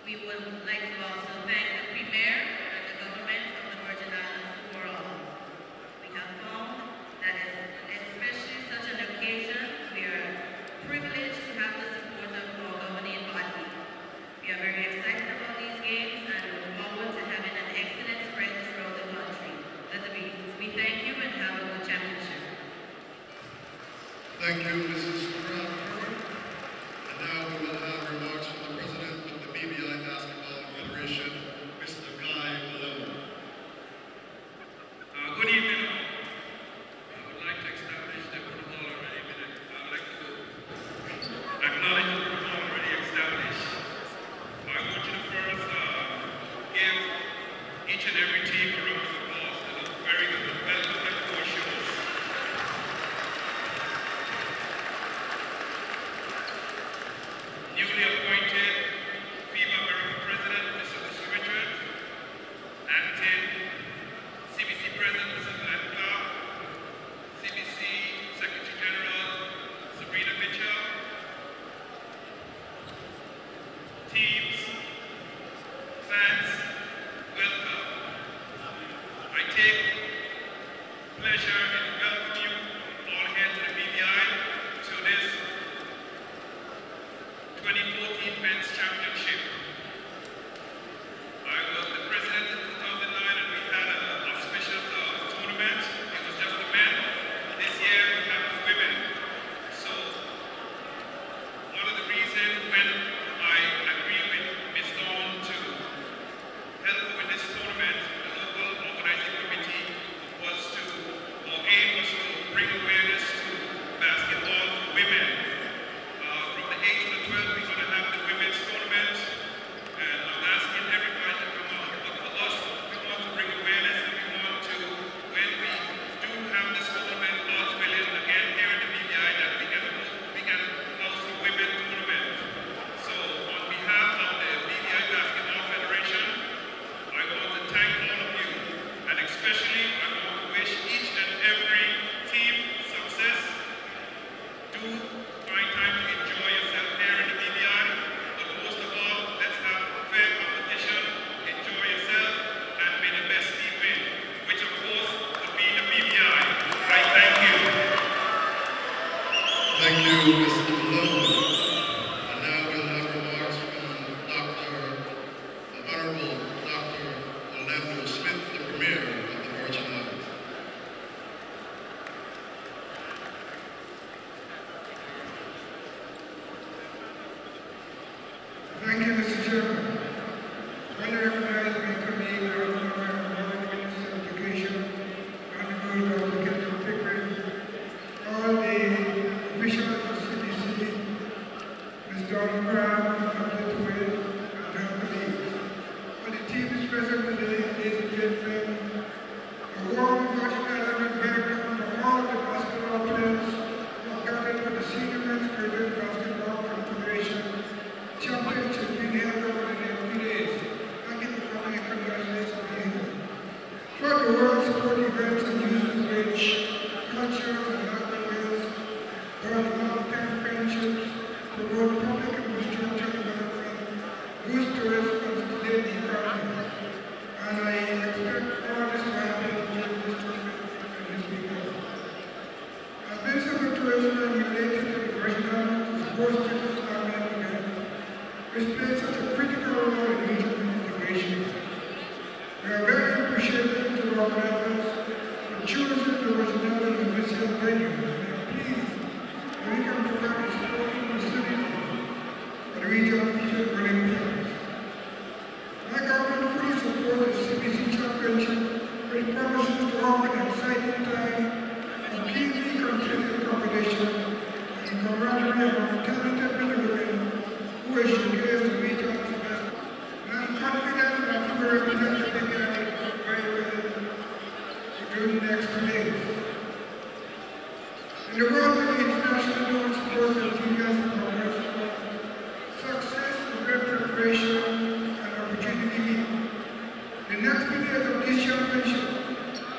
We would like to also thank the Premier and the government of the Virgin Islands for all. We have found that especially such an occasion, we are privileged to have the support of our governing body. We are very excited about these games and look forward to having an excellent spread throughout the country. We thank you and have a good championship. Thank you, Mrs. Brown. And now we will have remarks from the President of the BBI Basketball Federation, Mr. Guy Malone. Good evening. I would like to establish the protocol already. I would like to acknowledge the protocol already established. I want you to first give each and every team a round of applause. They look very good. Welcome them to our shows. Newly appointed FIBA American President, Mr. Richard, acting CBC President, Mrs. Atlanta, CBC Secretary General, Sabrina Mitchell, teams, fans, welcome. I take pleasure in welcoming you all here to the BBI to this 2014 Men's Championship. I was the president in 2009 and we had an auspicious tournament. It was just the men. This year we have the women. So one of the reasons when I agreed with Ms. Dawn to help with this tournament, the local organizing committee was to, our aim was to bring awareness to basketball for women. From the age of 12, we're going to have the women's tournament, and I'm asking everybody to come out. But for us, we want to bring awareness, and we want to, when we do have this tournament, ultimately again here in the BBI, that we can host a women's tournament. So on behalf of the BBI Basketball Federation, I want to thank all of you, and especially I want to wish each and every team success. Do find time to enjoy yourself here in the BBI, but most of all, let's have fair competition, enjoy yourself, and may the best team win, which of course would be the BBI. Right, thank you. Thank you, Mr. Malone. And now we'll have remarks from the Honorable Dr. Orlando Smith, the Premier of the Virgin Islands. Thank you, Mr. Chairman. I recognize my colleague, the Minister of Education, and the Dr. Kendall Pickering, all the officials of CBC, Ms. Dawn Graham, Dr. Twin, and her colleagues. For the teams present today, ladies and gentlemen, a warm Virgin Island welcome to all of the basketball players who have gathered for the Senior Men's Girls Basketball Confederation Championship being held over the next few days. Thank you for coming and congratulations on being here. Throughout the world, sport events and youth rich cultures and languages, build long-term friendships, promote public infrastructure development, boost tourism and stimulate the economy. And I expect all this to happen during this tournament and this weekend. As Minister for Tourism and related to the Virgin Islands, sports business event, which plays such a critical role in regional integration. We are very appreciative to our organizers for choosing the Virgin Islands as this year's venue. And please, we can provide a supporting facility for the regional future Olympians. My government fully supports the CBC Championship, which promises to offer an exciting time and keenly competitive competition and camaraderie among talented men and women who will showcase the region's best. And I'm confident that we will represent the BBI very well during the next 2 days. In the world of the international sports enthusiasm progress, success is great preparation and opportunity. The next 2 days of this championship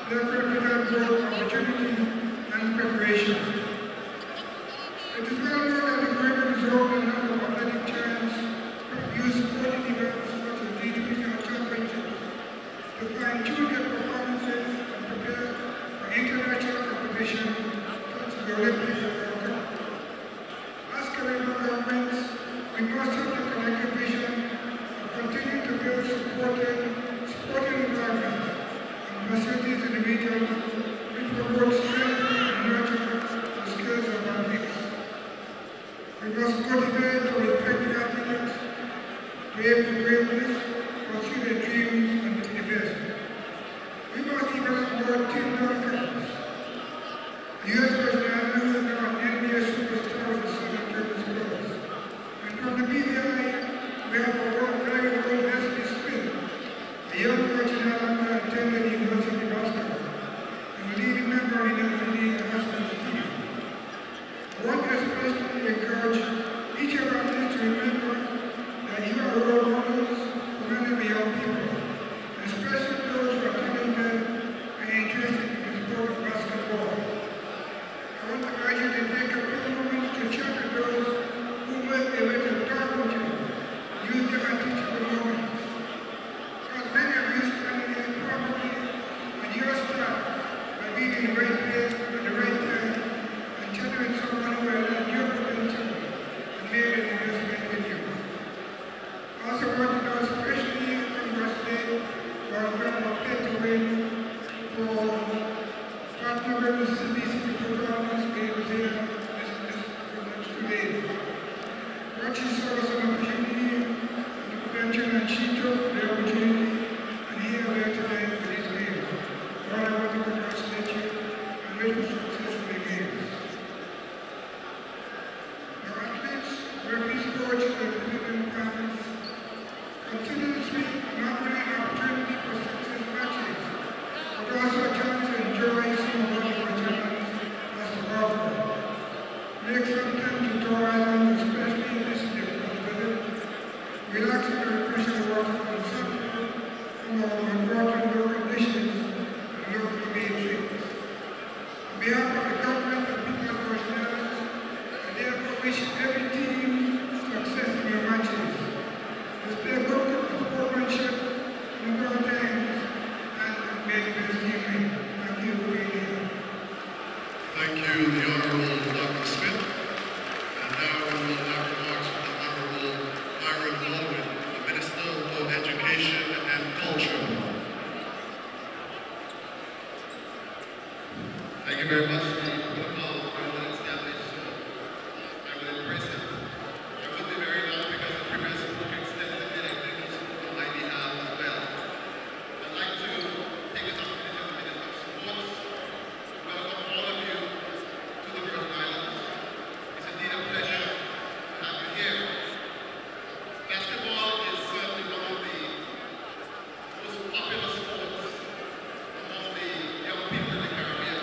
will represent both opportunity and preparation. It is well known that the greater deserve a number of athletic chance from youth sporting events fine-tune their performances and prepare for international competition such as the Olympics and World Cup. As Caribbean governments, we must have the collective vision of continuing to build sporting environments and facilities in the region which promote strength and nurture the skills of athletes. We must motivate to respect the athletes, to aim for greatness, pursue their dreams, and to be the best. We must develop more team outcomes. The U.S. Virgin Islands is now an NBA superstar with the Southern Turkish clubs. And from the BVI, we have a very old Leslie Smith, a young Virgin Islander who attended the University of Boston, and a leading member in the national team. I want to especially encourage each of our athletes to remember that you are role models for many of the young people, especially those who are talented and interested in the sport of basketball. I want to urge you to take a few moments to champion those who make their way to the dark region. Use them as teachable moments. Because many of you standing here probably with your start by being in the right place at the right time and channeling someone who has led your potential and made an investment in you. I also want to know especially congratulate our friend of Pet to win for partner with the CBC Championship games here this 2 days. What she saw was an opportunity to mention and she took the opportunity and here we are today for these games. Lord, I want to congratulate you and wish you success in the games. Now athletes, referees, coaches, and Caribbean parents, consider this week not only an opportunity for success matches, but also a chance to enjoy some of what the Germans has to offer. Make some time to tour islands, especially in this weather. Relax and refresh the water on Sunday, on water in low conditions and local beaches. On behalf of the government and people of Virgin Islands, I therefore wish every team success in your matches. Display good sportsmanship in all times and make the best team win. Thank you for being here. Thank you, the Honorable Dr. Smith. And now we will have remarks from the Honorable Myron Baldwin, the Minister for Education and Culture. Thank you very much. The protocol very well established, so I will embrace it. I will be very long because the previous spoke extensively and I think he spoke on my behalf as well. I'd like to take this opportunity as a Minister of Sports to welcome all of you to the Virgin Islands. It's indeed a pleasure to have you here. Basketball is certainly one of the most popular sports among the young people in the Caribbean.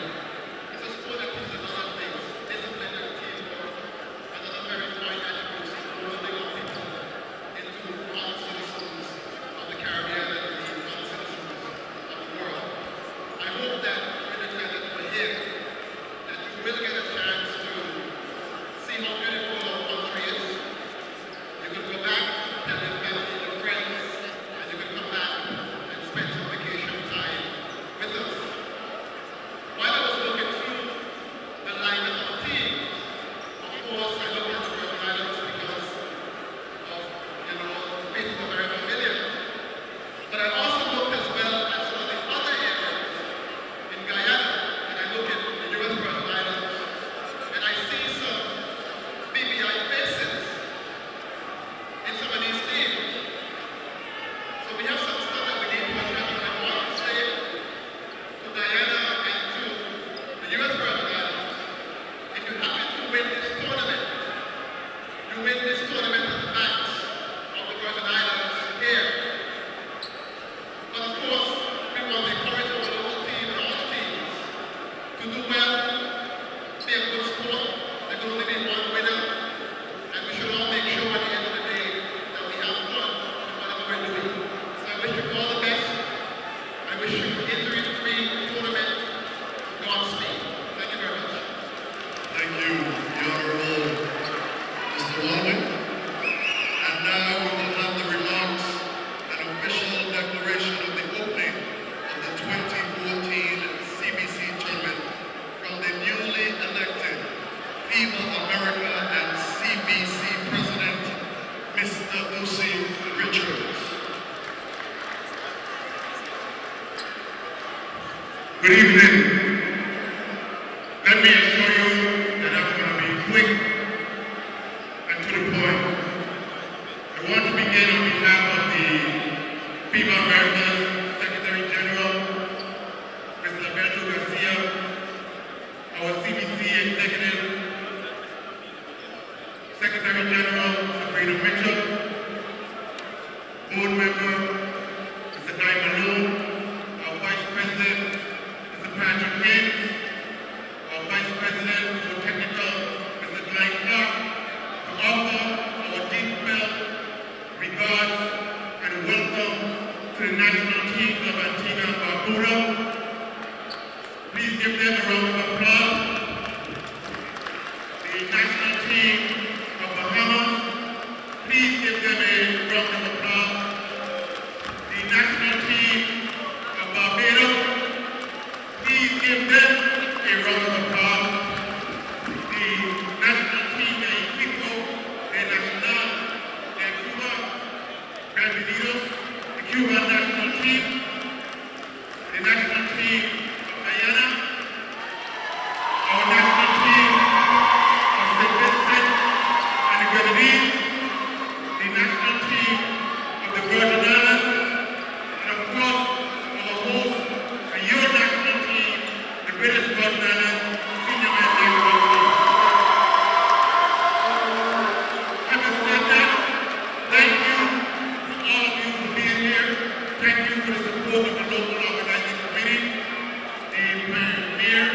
It's a sport that teaches a lot of things, discipline and teamwork, and other very fine attributes in molding our people into honest citizens of the Caribbean and indeed honest citizens of the world. I hope that when the time that we're here, that you will get a chance to see how beautiful our country is. You can go back, tell your family, your friends, and you can come back and spend some vacation time with us. While I was looking through the lineup of teams, of course I looked at the Virgin Islands because of, the faces are very familiar. But I also looked as well at some of the other areas in Guayana, and I look at the U.S. Virgin Islands, and I see some BBI faces in some of these teams. So we have some stuff that we need to address, and I want to say to Diana and to the U.S. Virgin Islands, if you happen to win this tournament, you win this tournament at the backs of the Virgin Islands Good evening. Let me assure you that I'm going to be quick and to the point. I want to begin on behalf of the FIBA Americas Secretary General, Mr. Alberto Garcia, our CBC Executive Secretary General, Sabrina Mitchell, Board Member, Mr. Guy Malone, our Vice President, Mr. Patrick Hicks, our Vice President for Technical, Mr. Glenn Clark, to offer our deep-felt regards and welcome to the national teams of Antigua and Barbuda. Please give them a round of applause. The national team of Bahamas, please give them a round of applause. The national team of Barbados, please give them a round of applause. The national team de Equipo de Nacional de Cuba, bienvenidos. The Cuban national team, the national team of Guayana, our national team of St. Vincent and the Grenadines, the national team of the Virgin Islands, and of course, our host and your national team, the British Virgin Islands Senior Men National Team. Having said that, thank you to all of you for being here. Thank you for the support of the local organizing committee, the mayor,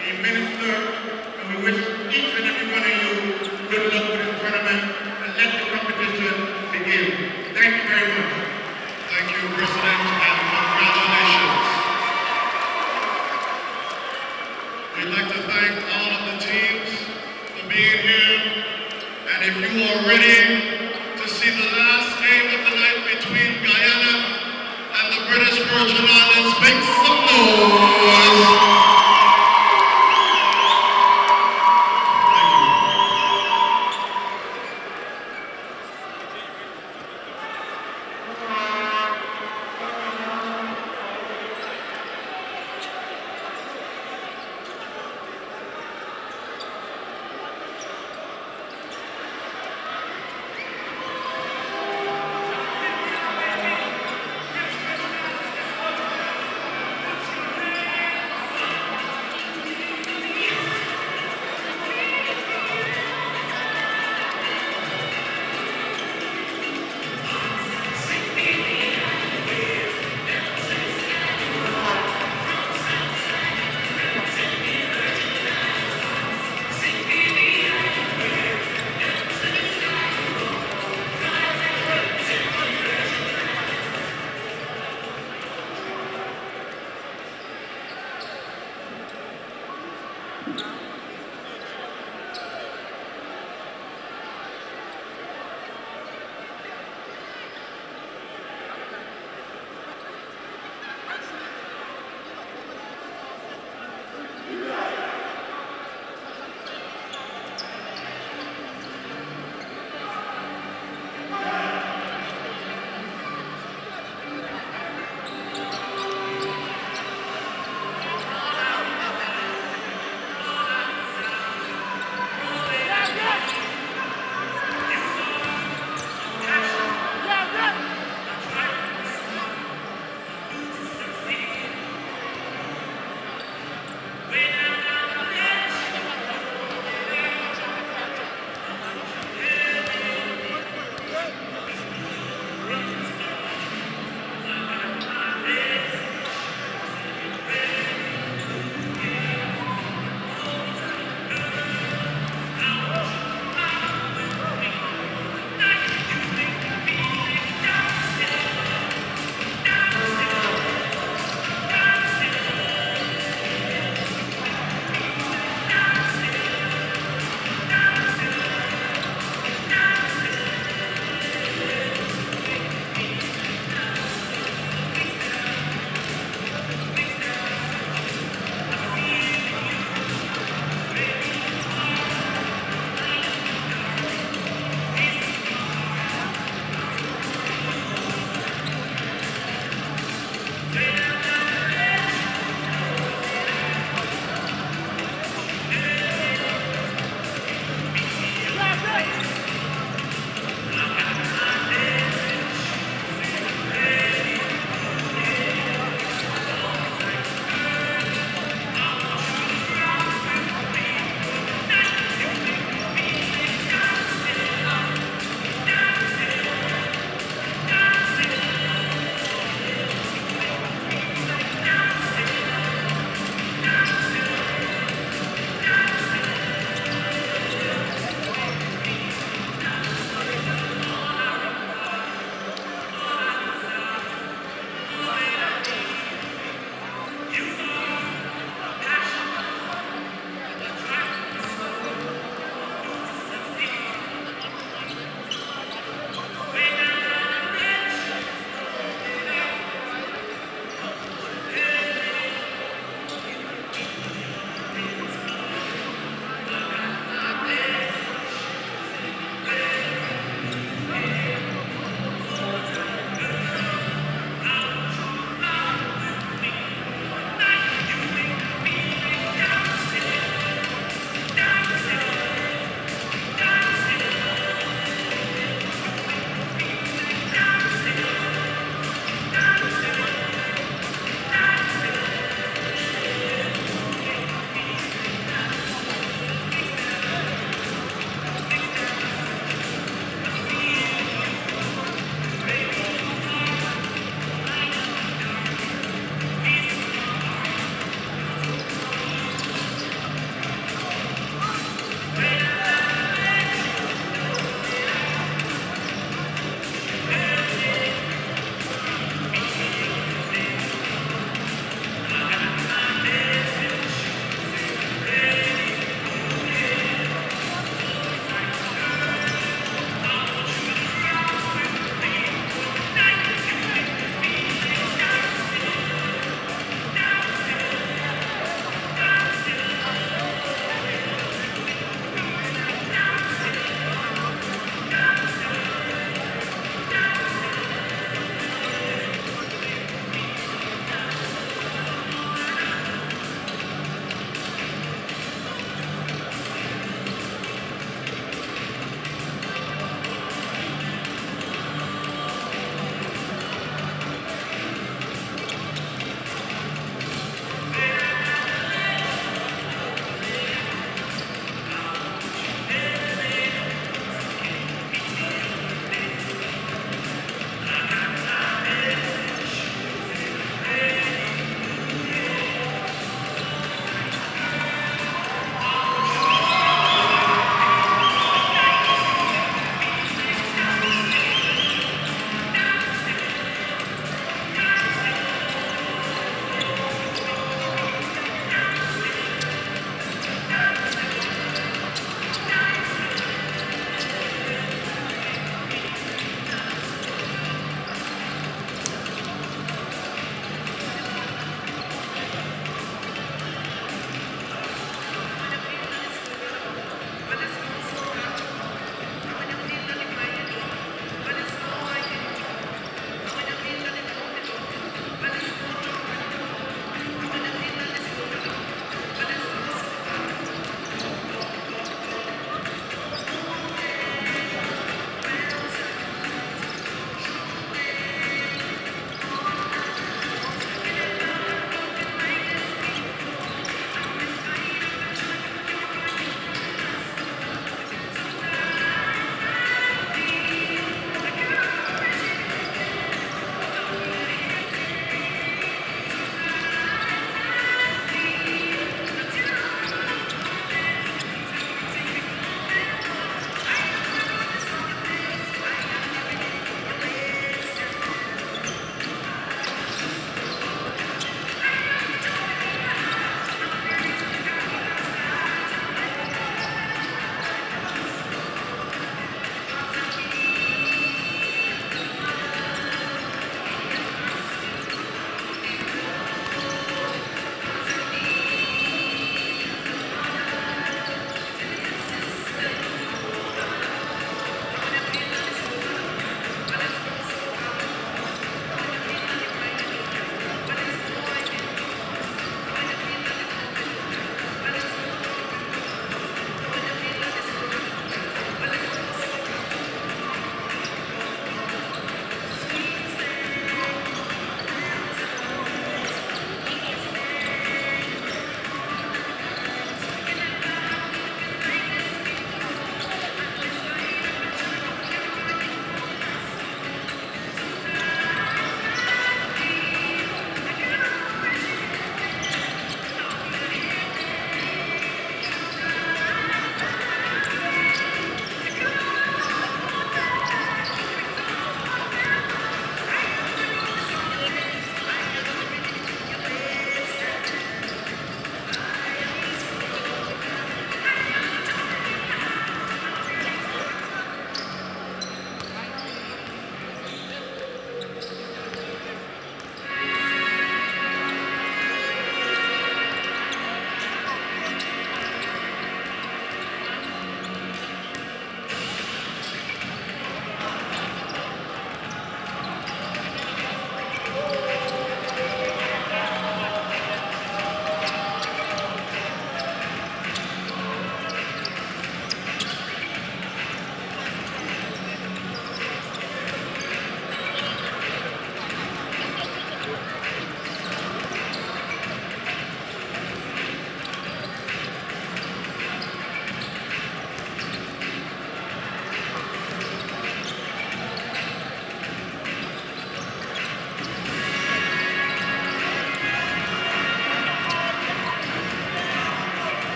the minister, and we wish each and every one of you good luck with this tournament and let the competition begin. Thank you very much. Thank you, President, and congratulations. We'd like to thank all of the teams for being here. And if you are ready to see the last game of the night between Guyana and the British Virgin Islands, make some noise.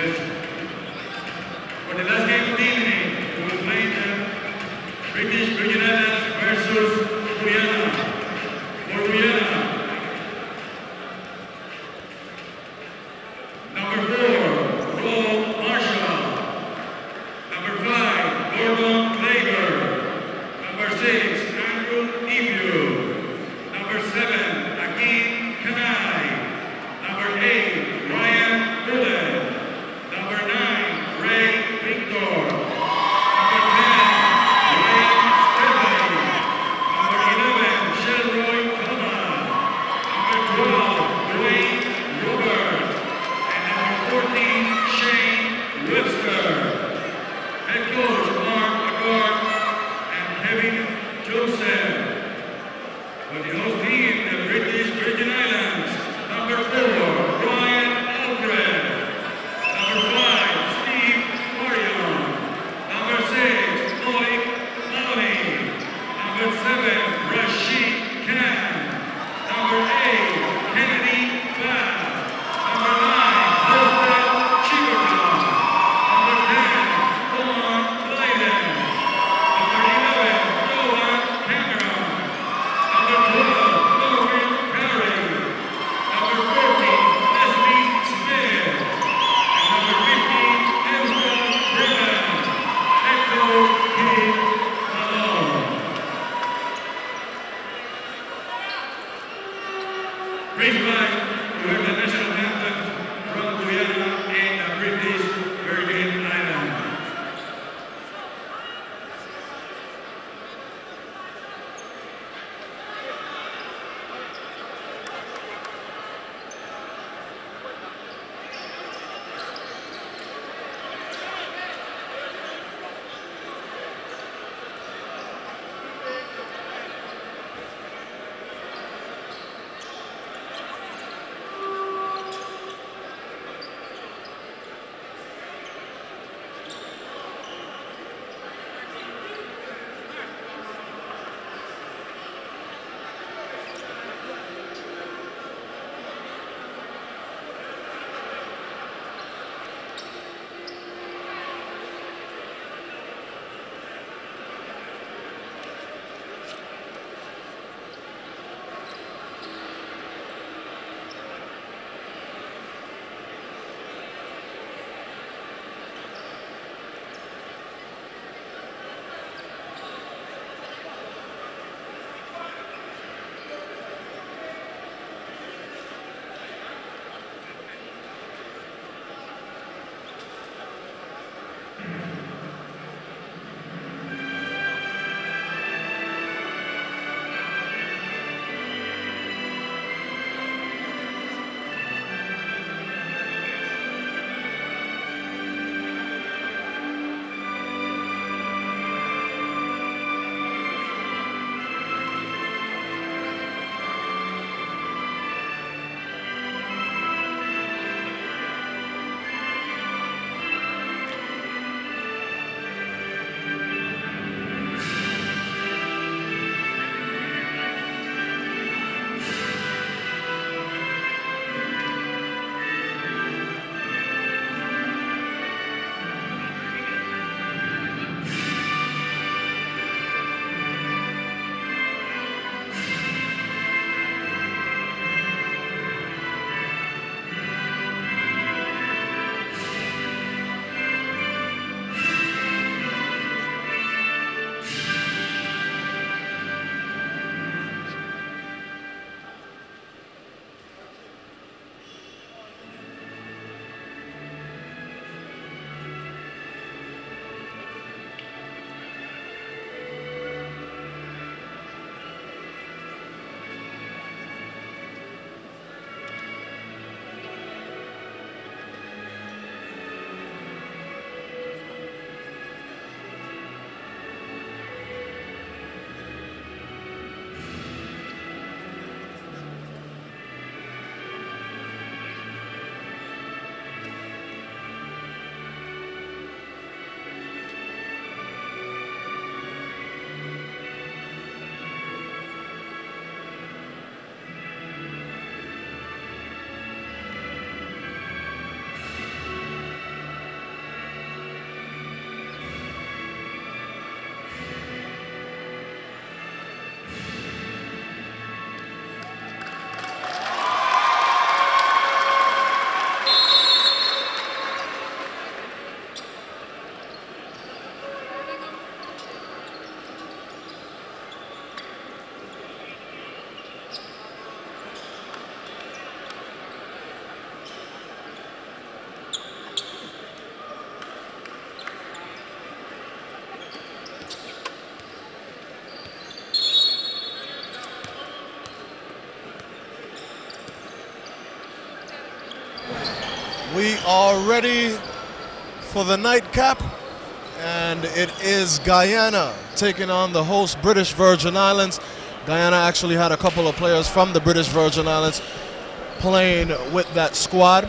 Yes. For the last game of the evening, we will play the British Guayana versus Guayana. For Guayana, number 4, Rob Marshall. Number 5, Gordon Lager. Number 6, Andrew Ebu. Number 7, Akin Kanai. Number 8, Ryan Bullen. Number 9, Ray Victor. Number 10, Ryan Stephanie. We are ready for the nightcap, and it is Guyana taking on the host British Virgin Islands. Guyana actually had a couple of players from the British Virgin Islands playing with that squad.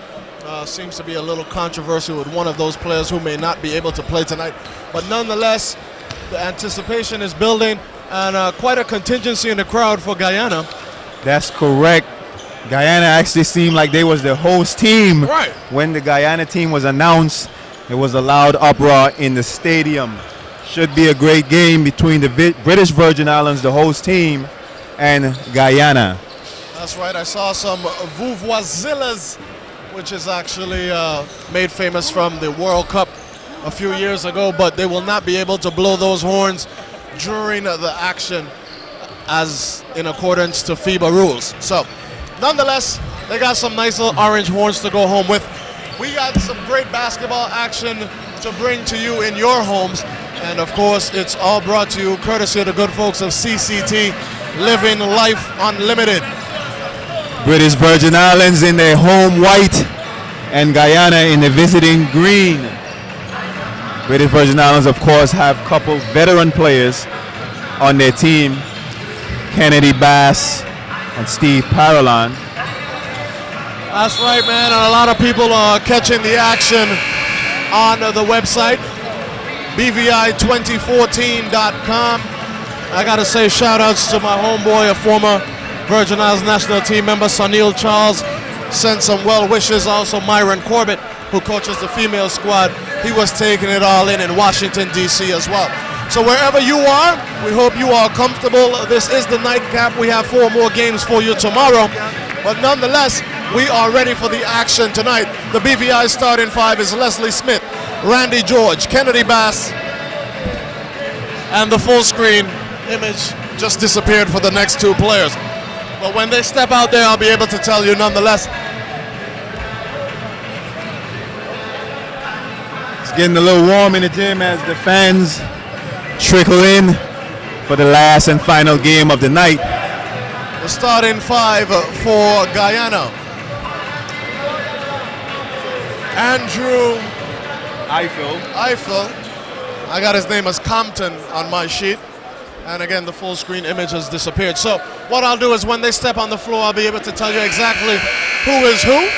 Seems to be a little controversy with one of those players who may not be able to play tonight. But nonetheless, the anticipation is building, and quite a contingency in the crowd for Guyana. That's correct. Guyana actually seemed like they was the host team. Right. When the Guyana team was announced, there was a loud uproar in the stadium. Should be a great game between the British Virgin Islands, the host team, and Guyana. That's right. I saw some vuvuzelas, which is actually made famous from the World Cup a few years ago, but they will not be able to blow those horns during the action as in accordance to FIBA rules. So, nonetheless, they got some nice little orange horns to go home with. We got some great basketball action to bring to you in your homes. And of course, it's all brought to you courtesy of the good folks of CCT, Living Life Unlimited. British Virgin Islands in their home white and Guyana in the visiting green. British Virgin Islands, of course, have a couple veteran players on their team, Kennedy Bass and Steve Parolin. That's right, man, and a lot of people are catching the action on the website, bvi2014.com. I gotta say shout outs to my homeboy, a former Virgin Islands national team member, Sunil Charles. Sent some well wishes. Also Myron Corbett, who coaches the female squad. He was taking it all in Washington, D.C. as well. So wherever you are, we hope you are comfortable. This is the nightcap. We have 4 more games for you tomorrow. But nonetheless, we are ready for the action tonight. The BVI starting 5 is Leslie Smith, Randy George, Kennedy Bass, and the full screen image just disappeared for the next 2 players. But when they step out there, I'll be able to tell you nonetheless. It's getting a little warm in the gym as the fans trickle in for the last and final game of the night. The starting 5 for Guyana. Andrew Eiffel. I got his name as Compton on my sheet. And again, the full screen image has disappeared. So what I'll do is when they step on the floor, I'll be able to tell you exactly who is who.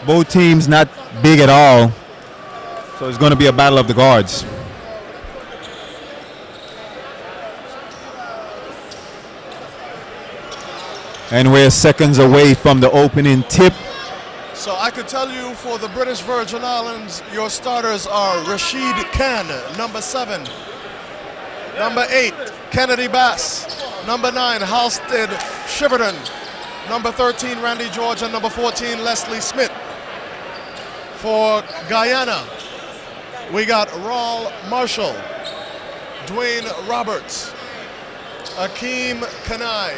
Both teams not big at all, so it's going to be a battle of the guards. And we're seconds away from the opening tip. So I could tell you for the British Virgin Islands, your starters are Rashid Khan, number 7. Number 8, Kennedy Bass. Number 9, Halstead Shiverton. Number 13, Randy George, and number 14, Leslie Smith. For Guyana, we got Raul Marshall, Dwayne Roberts, Akeem Kanai,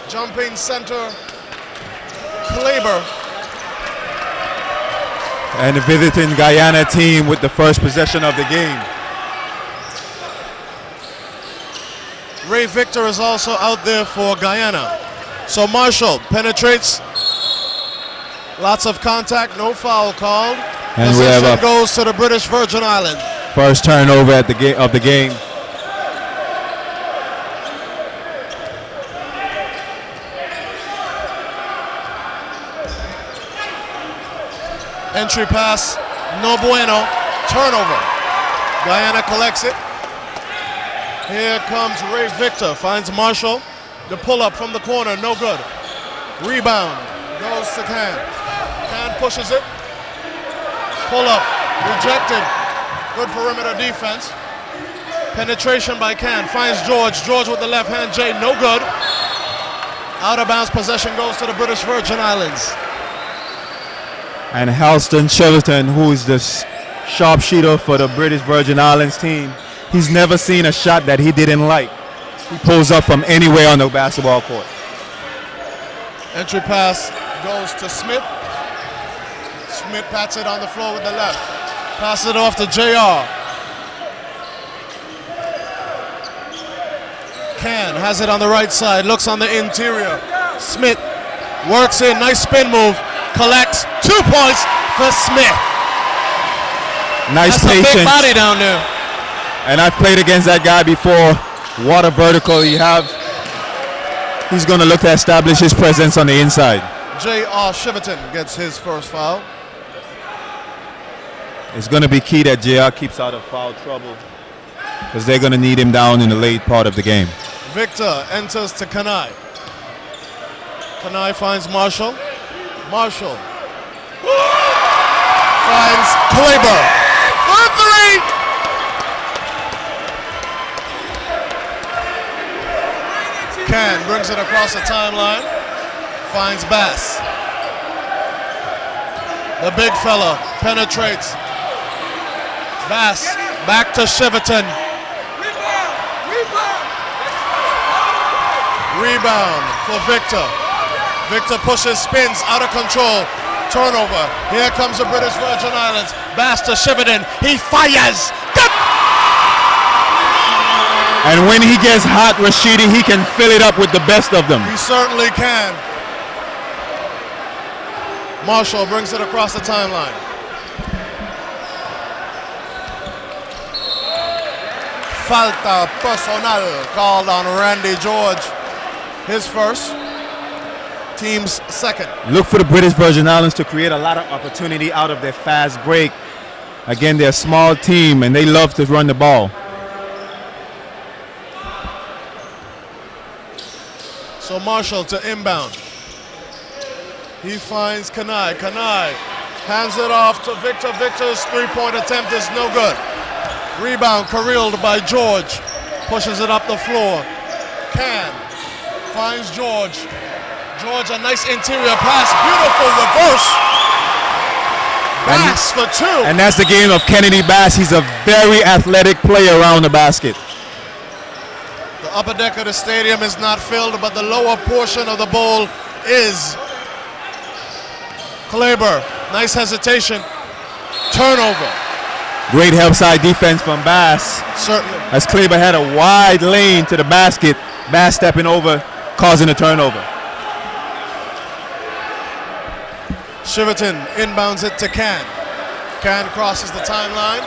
jumping center, Kleber. And the visiting Guyana team with the first possession of the game. Ray Victor is also out there for Guyana. So Marshall penetrates. Lots of contact, no foul called. And possession we have a goes to the British Virgin Islands. first turnover at the of the game. Entry pass, no bueno, turnover. Guyana collects it. Here comes Ray Victor, finds Marshall. The pull-up from the corner, no good. Rebound, goes to Khan. Khan pushes it. Pull-up, rejected. Good perimeter defense. Penetration by Khan, finds George. George with the left hand, Jay, no good. Out of bounds possession goes to the British Virgin Islands. And Halston Shillerton, who is the sharpshooter for the British Virgin Islands team, he's never seen a shot that he didn't like. He pulls up from anywhere on the basketball court. Entry pass goes to Smith. Smith pats it on the floor with the left. Passes it off to JR. Can has it on the right side, looks on the interior. Smith works in, nice spin move, collects 2 points for Smith. Nice That's patience. a big body down there. And I've played against that guy before. Water vertical. He's going to look to establish his presence on the inside. J.R. Shiverton gets his first foul. It's going to be key that JR keeps out of foul trouble, because they're going to need him down in the late part of the game. Victor enters to Kanai. Kanai finds Marshall. Marshall finds Kleber. For 3! Can brings it across the timeline. Finds Bass. The big fella penetrates. Bass back to Shiverton. Rebound for Victor. Victor pushes, spins, out of control. Turnover. Here comes the British Virgin Islands. Bass to Shiverton. He fires. Good. And when he gets hot, Rashidi, he can fill it up with the best of them. He certainly can. Marshall brings it across the timeline. Falta personal called on Randy George. His first, team's second. Look for the British Virgin Islands to create a lot of opportunity out of their fast break. Again, they're a small team and they love to run the ball. So Marshall to inbound. He finds Kanai. Kanai hands it off to Victor. Victor's three-point attempt is no good. Rebound careened by George. Pushes it up the floor. Can finds George. George, a nice interior pass. Beautiful reverse. Bass for 2. And that's the game of Kennedy Bass. He's a very athletic player around the basket. The upper deck of the stadium is not filled, but the lower portion of the bowl is. Kleber, nice hesitation. Turnover. Great help side defense from Bass. Certainly. As Kleber had a wide lane to the basket, Bass stepping over, causing a turnover. Shiverton inbounds it to Can. Can crosses the timeline.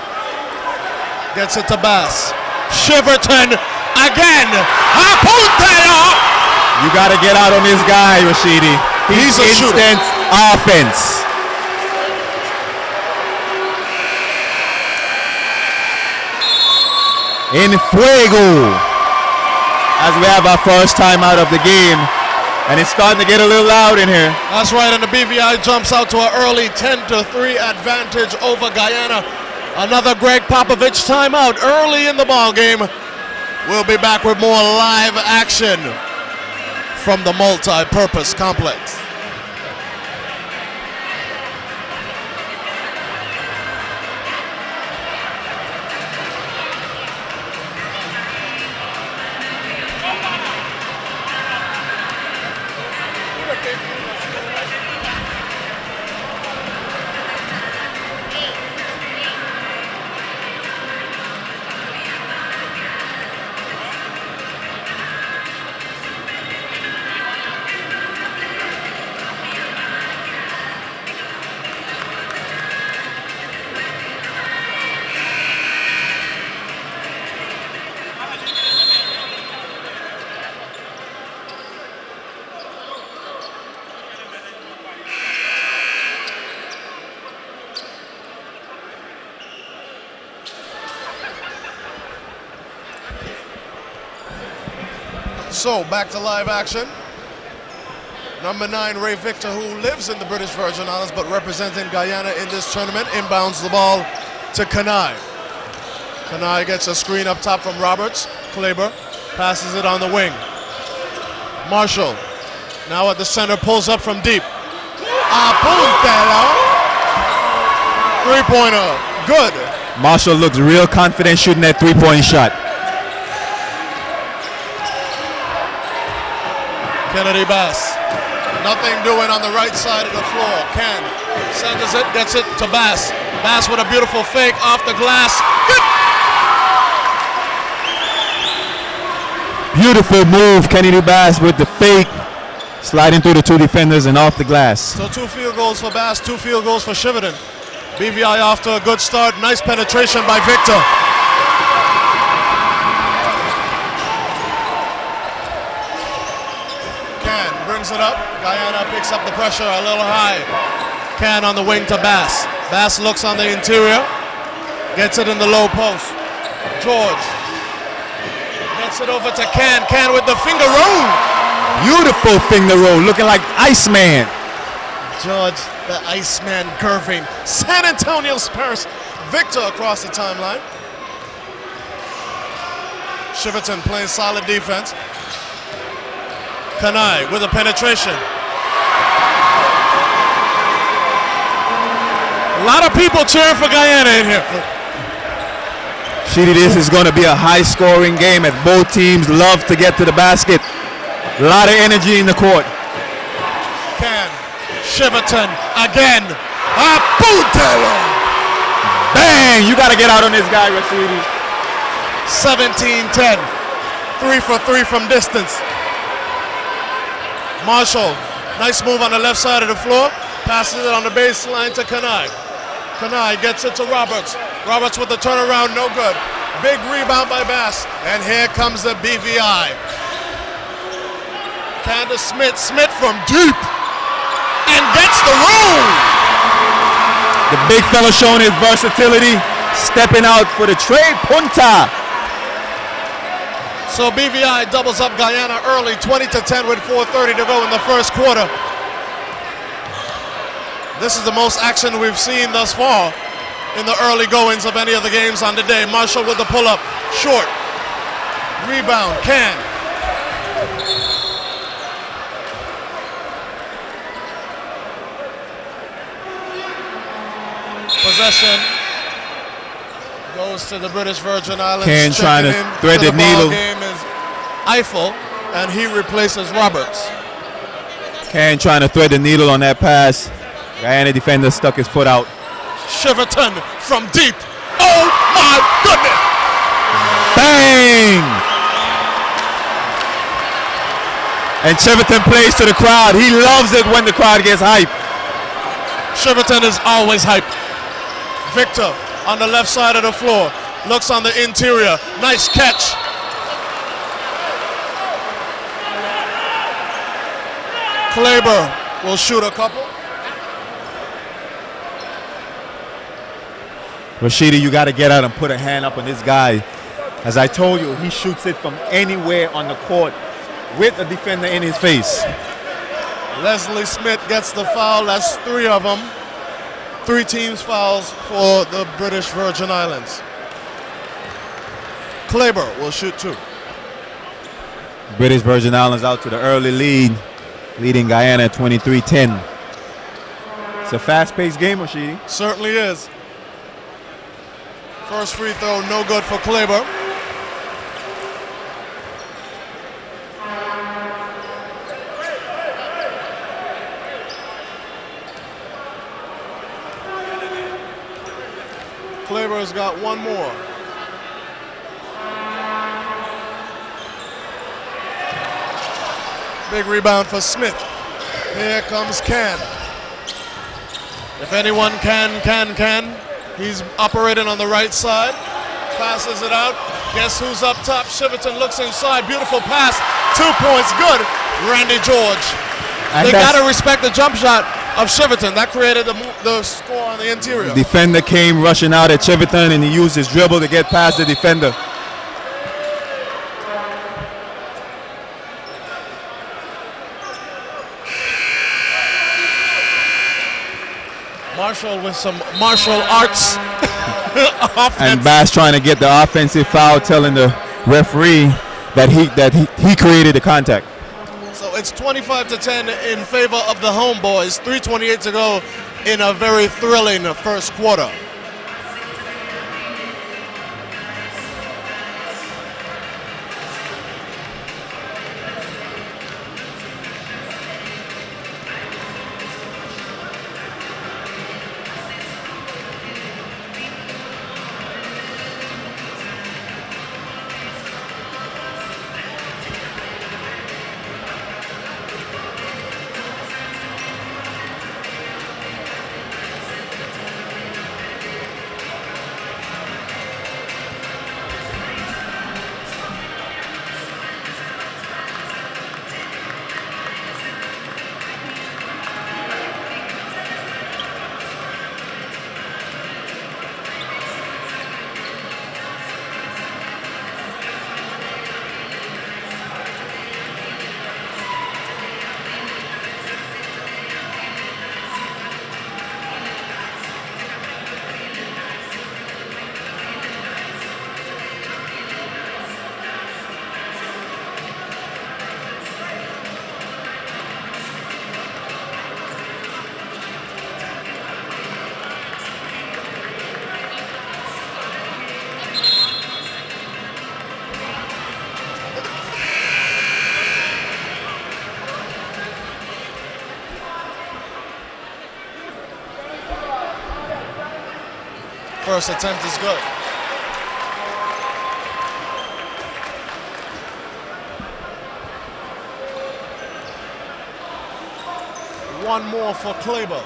Gets it to Bass. Shiverton again. Apuntero. You got to get out on this guy, Rashidi. He's a shooter. Instant offense. In fuego. As we have our first time out of the game. And it's starting to get a little loud in here. That's right, and the BVI jumps out to an early 10-3 advantage over Guyana. Another Greg Popovich timeout early in the ball game. We'll be back with more live action from the multi-purpose complex. So, back to live action. Number 9, Ray Victor, who lives in the British Virgin Islands but representing Guyana in this tournament, inbounds the ball to Kanai. Kanai gets a screen up top from Roberts. Kleber passes it on the wing. Marshall, now at the center, pulls up from deep. Apuntero. Three-pointer, good. Marshall looks real confident shooting that three-point shot. Kennedy Bass, nothing doing on the right side of the floor. Ken sends it, gets it to Bass. Bass with a beautiful fake off the glass. Good. Beautiful move, Kennedy Bass with the fake, sliding through the two defenders and off the glass. So 2 field goals for Bass, 2 field goals for Shiverton. BVI off to a good start. Nice penetration by Victor. Can brings it up. Guayana picks up the pressure a little high. Can on the wing to Bass. Bass looks on the interior. Gets it in the low post. George gets it over to Can. Can with the finger roll. Beautiful finger roll, looking like Iceman. George, the Iceman curving. San Antonio Spurs. Victor across the timeline. Shiverton playing solid defense. Kanai with a penetration. A lot of people cheering for Guayana in here. Sheedy, this is going to be a high-scoring game as both teams love to get to the basket. A lot of energy in the court. Can. Shiverton again. Abudelo. Bang! You got to get out on this guy, Rashidi. 17-10. 3 for 3 from distance. Marshall, nice move on the left side of the floor. Passes it on the baseline to Kanai. Kanai gets it to Roberts. Roberts with the turnaround, no good. Big rebound by Bass. And here comes the BVI. Candace Smith. Smith from deep. And gets the roll. The big fella showing his versatility, stepping out for the trade punta. So BVI doubles up Guayana early, 20-10 with 4:30 to go in the first quarter. This is the most action we've seen thus far in the early goings of any of the games on the day. Marshall with the pull-up, short. Rebound, Can. Possession goes to the British Virgin Islands. Can trying to thread the needle. Game is Eiffel, and he replaces Roberts. Can trying to thread the needle on that pass. Guyana defender stuck his foot out. Shiverton from deep. Oh my goodness! Bang! And Shiverton plays to the crowd. He loves it when the crowd gets hype. Shiverton is always hype. Victor on the left side of the floor. Looks on the interior. Nice catch. Kleber will shoot a couple. Rashidi, you got to get out and put a hand up on this guy. As I told you, he shoots it from anywhere on the court with a defender in his face. Leslie Smith gets the foul. That's 3 of them. 3 teams fouls for the British Virgin Islands. Kleber will shoot 2. British Virgin Islands out to the early lead, leading Guyana 23-10. It's a fast-paced game, Rashidi. Certainly is. First free throw, no good for Kleber. Kleber's got 1 more. Big rebound for Smith. Here comes Can. If anyone can. He's operating on the right side. Passes it out. Guess who's up top? Shiverton looks inside. Beautiful pass. 2 points. Good. Randy George. And they got to respect the jump shot of Shiverton. That created the score on the interior. Defender came rushing out at Shiverton, and he used his dribble to get past the defender. Marshall with some martial arts offense. And Bass trying to get the offensive foul, telling the referee that he created the contact. So it's 25-10 in favor of the homeboys. 3:28 to go in a very thrilling first quarter. first attempt is good. One more for Kleber.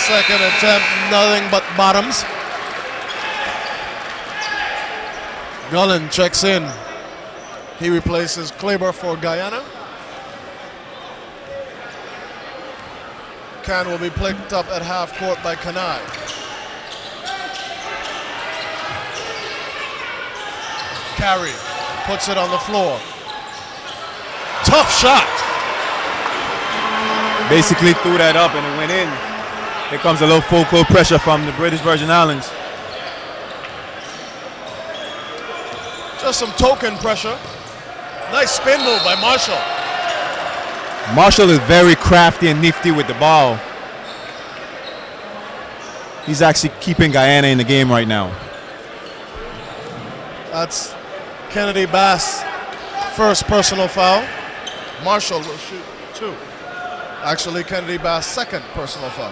Second attempt, nothing but bottoms. Gullen checks in. He replaces Kleber for Guayana. Can will be picked up at half court by Kanai. Carry, puts it on the floor. Tough shot. Basically threw that up and it went in. Here comes a little full court pressure from the British Virgin Islands. Just some token pressure. Nice spin move by Marshall. Marshall is very crafty and nifty with the ball. He's actually keeping Guayana in the game right now. That's Kennedy Bass' first personal foul. Marshall will shoot 2. Actually, Kennedy Bass' second personal foul.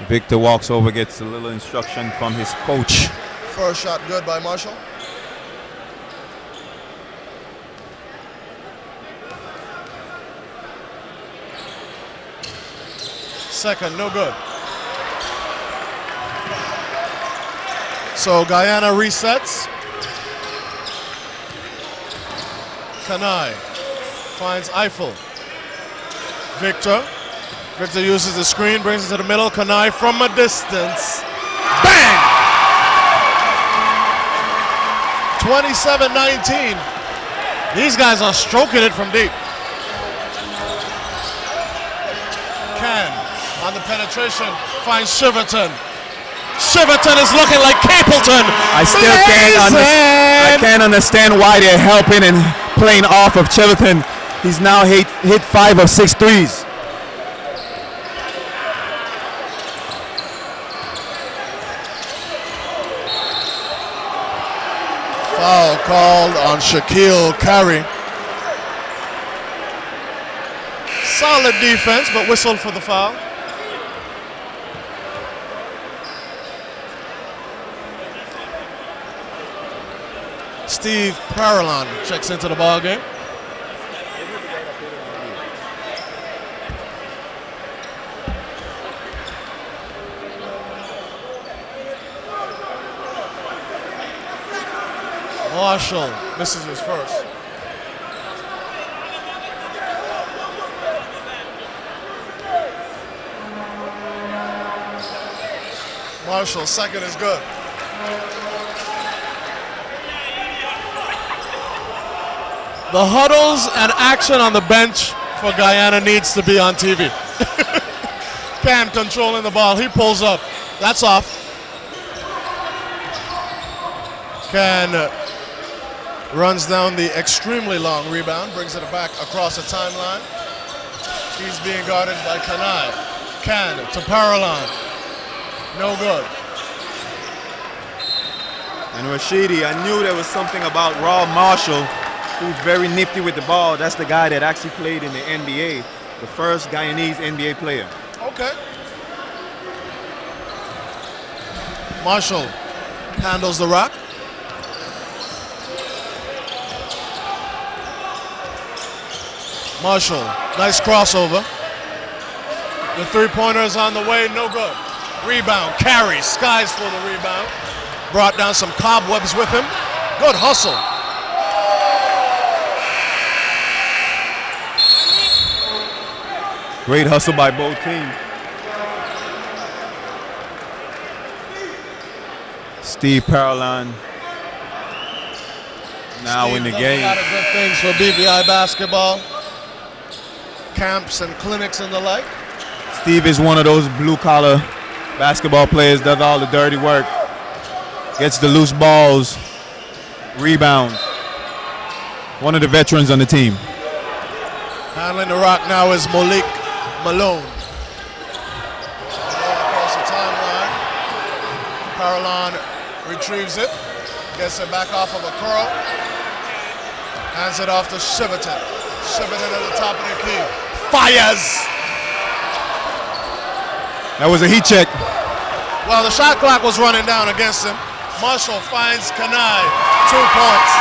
Victor walks over, gets a little instruction from his coach. First shot good by Marshall. Second, no good. So Guyana resets. Kanai finds Eiffel. Victor uses the screen, brings it to the middle. Kanai from a distance. Bang! 27-19. These guys are stroking it from deep. Can on the penetration finds Shiverton. Shiverton is looking like Capleton. I can't understand why they're helping and playing off of Chiverton. He's now hit 5 of 6 threes. Foul called on Shaquille Carey. Solid defense, but whistled for the foul. Steve Parallon checks into the ball game. Marshall misses his first. Marshall, second is good. The huddles and action on the bench for Guyana needs to be on TV. Can controlling the ball, he pulls up. That's off. Can runs down the extremely long rebound, brings it back across the timeline. He's being guarded by Kanai. Can to Parallon. No good. And Rashidi, I knew there was something about Rob Marshall, who's very nifty with the ball. That's the guy that actually played in the NBA, the first Guyanese NBA player. Okay. Marshall handles the rock. Marshall, nice crossover. The three-pointer is on the way, no good. Rebound, Carey, skies for the rebound. Brought down some cobwebs with him. Good hustle. Great hustle by both teams. Steve Parallon now in the game. A lot of good things for BVI basketball. Camps and clinics and the like. Steve is one of those blue-collar basketball players, does all the dirty work, gets the loose balls, rebounds. One of the veterans on the team. Handling the rock now is Malik Malone. Across the timeline. Parallon retrieves it, gets it back off of a curl. Hands it off to Shiverton. Shiverton at the top of the key. Fires! That was a heat check. Well, the shot clock was running down against him. Marshall finds Kanai. 2 points.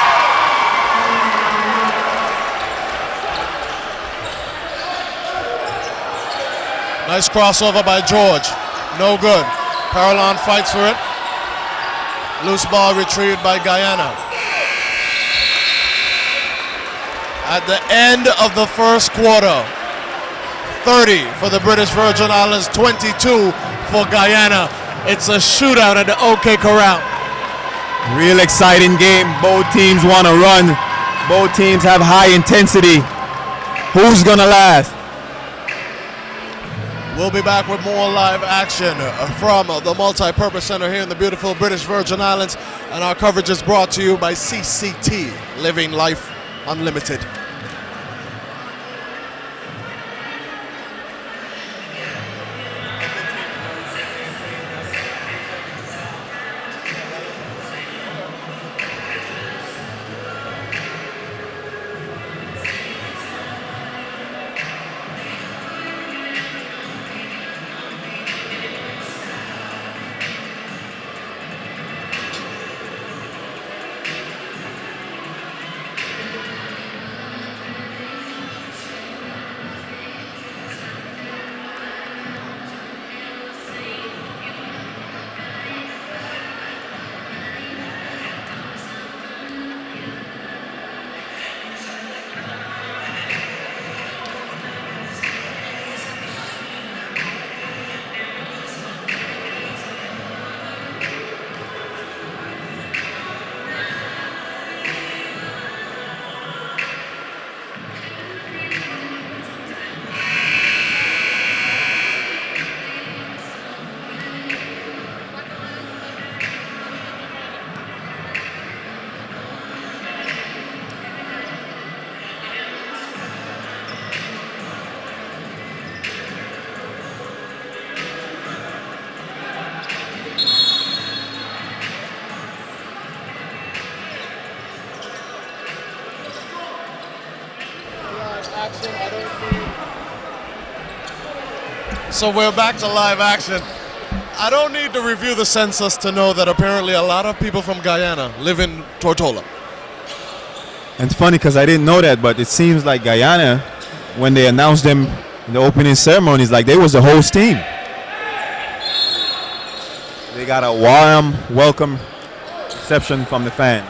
Nice crossover by George. No good. Parallon fights for it. Loose ball retrieved by Guayana. At the end of the first quarter, 30 for the British Virgin Islands, 22 for Guayana. It's a shootout at the OK Corral. Real exciting game. Both teams want to run. Both teams have high intensity. Who's going to last? We'll be back with more live action from the Multi-Purpose Center here in the beautiful British Virgin Islands. And our coverage is brought to you by CCT, Living Life Unlimited. So we're back to live action. I don't need to review the census to know that apparently a lot of people from Guyana live in Tortola. And it's funny because I didn't know that, but it seems like Guyana, when they announced them in the opening ceremonies, like they was the host team. They got a warm welcome reception from the fan.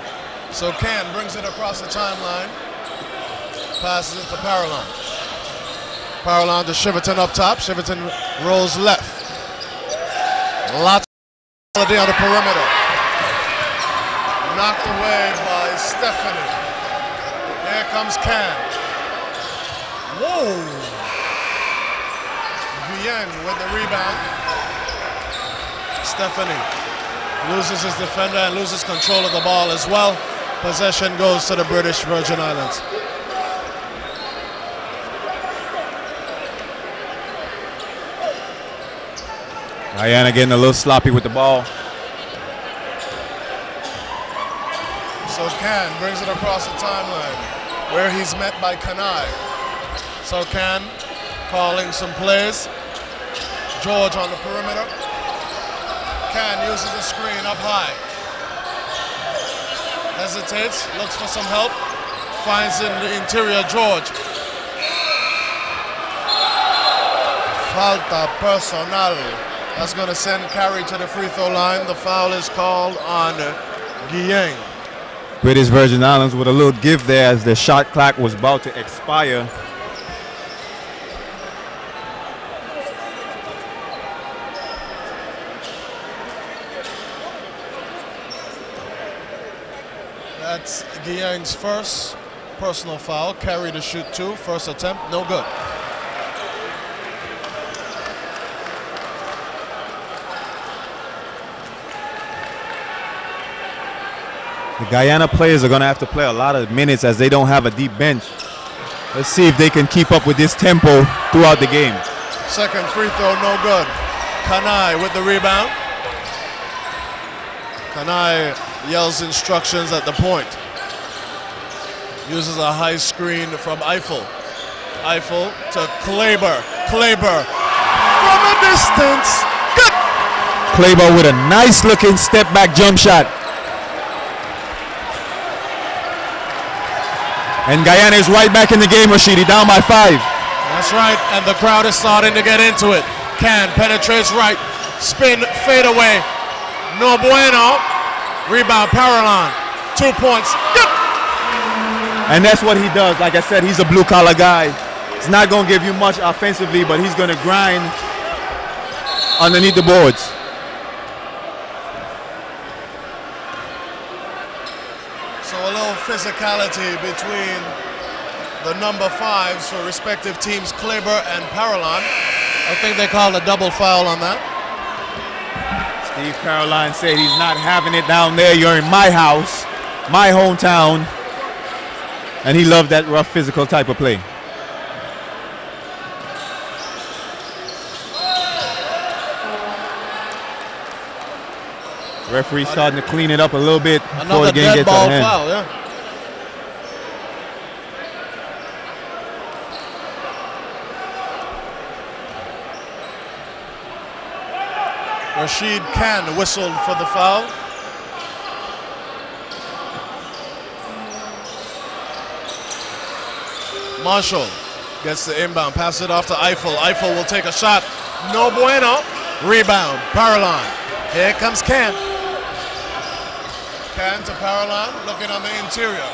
So Can brings it across the timeline, passes it to Parallon. Parallon to Shiverton up top. Shiverton rolls left. Lots of quality on the perimeter. Knocked away by Stephanie. Here comes Can. Whoa! Guayana with the rebound. Stephanie loses his defender and loses control of the ball as well. Possession goes to the British Virgin Islands. Guyana getting a little sloppy with the ball. So Can brings it across the timeline where he's met by Kanai. So Can calling some plays. George on the perimeter. Can uses the screen up high. Hesitates, looks for some help. Finds in the interior George. Falta personal. That's going to send Carey to the free throw line. The foul is called on Guayana. British Virgin Islands with a little give there as the shot clock was about to expire. That's Guayana's first personal foul. Carey to shoot 2. First attempt, no good. The Guyana players are going to have to play a lot of minutes as they don't have a deep bench. Let's see if they can keep up with this tempo throughout the game. Second free throw, no good. Kanai with the rebound. Kanai yells instructions at the point. Uses a high screen from Eiffel. Eiffel to Kleber. Kleber from a distance. Good. Kleber with a nice looking step back jump shot. And Guyana is right back in the game, Rashidi, down by 5. That's right, and the crowd is starting to get into it. Can penetrates right, spin, fade away. No bueno. Rebound, Paralon. 2 points. Good. And that's what he does. Like I said, he's a blue collar guy. He's not going to give you much offensively, but he's going to grind underneath the boards. So a little physicality between the number 5s for respective teams, Kleber and Paralon. I think they called a double foul on that. Steve Caroline said he's not having it down there. You're in my house, my hometown. And he loved that rough physical type of play. Referee starting to clean it up a little bit before the game gets out of hand. Foul, yeah. Rashid Khan whistled for the foul. Marshall gets the inbound, pass it off to Eiffel. Eiffel will take a shot. No bueno. Rebound, Paralon. Here comes Khan. Khan to Paralon, looking on the interior.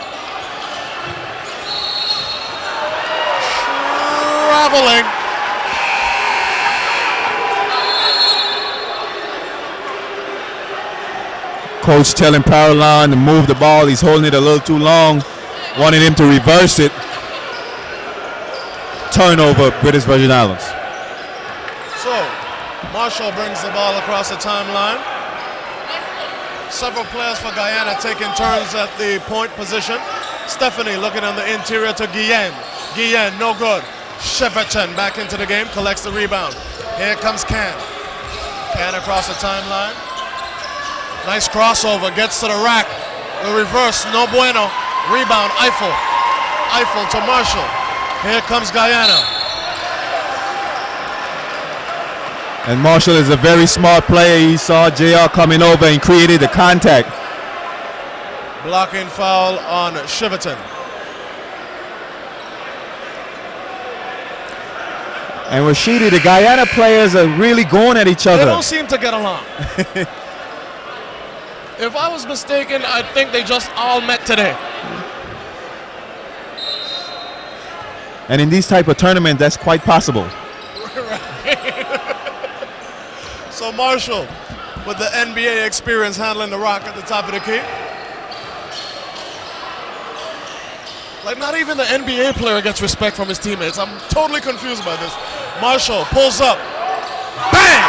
Traveling. Coach telling Paralon to move the ball. He's holding it a little too long. Wanted him to reverse it. Turnover, British Virgin Islands. So, Marshall brings the ball across the timeline. Several players for Guyana taking turns at the point position. Stephanie looking on the interior to Guillen. Guillen, no good. Cheverton back into the game, collects the rebound. Here comes Can. Can across the timeline. Nice crossover, gets to the rack. The reverse, no bueno. Rebound, Eiffel. Eiffel to Marshall. Here comes Guyana. And Marshall is a very smart player. He saw JR coming over and created the contact. Blocking foul on Cheverton. And Rashidi, the Guyana players are really going at each other. They don't seem to get along. If I was mistaken, I think they just all met today. And in these type of tournaments, that's quite possible. So Marshall, with the NBA experience, handling the rock at the top of the key. Like, not even the NBA player gets respect from his teammates. I'm totally confused by this. Marshall pulls up. Bang!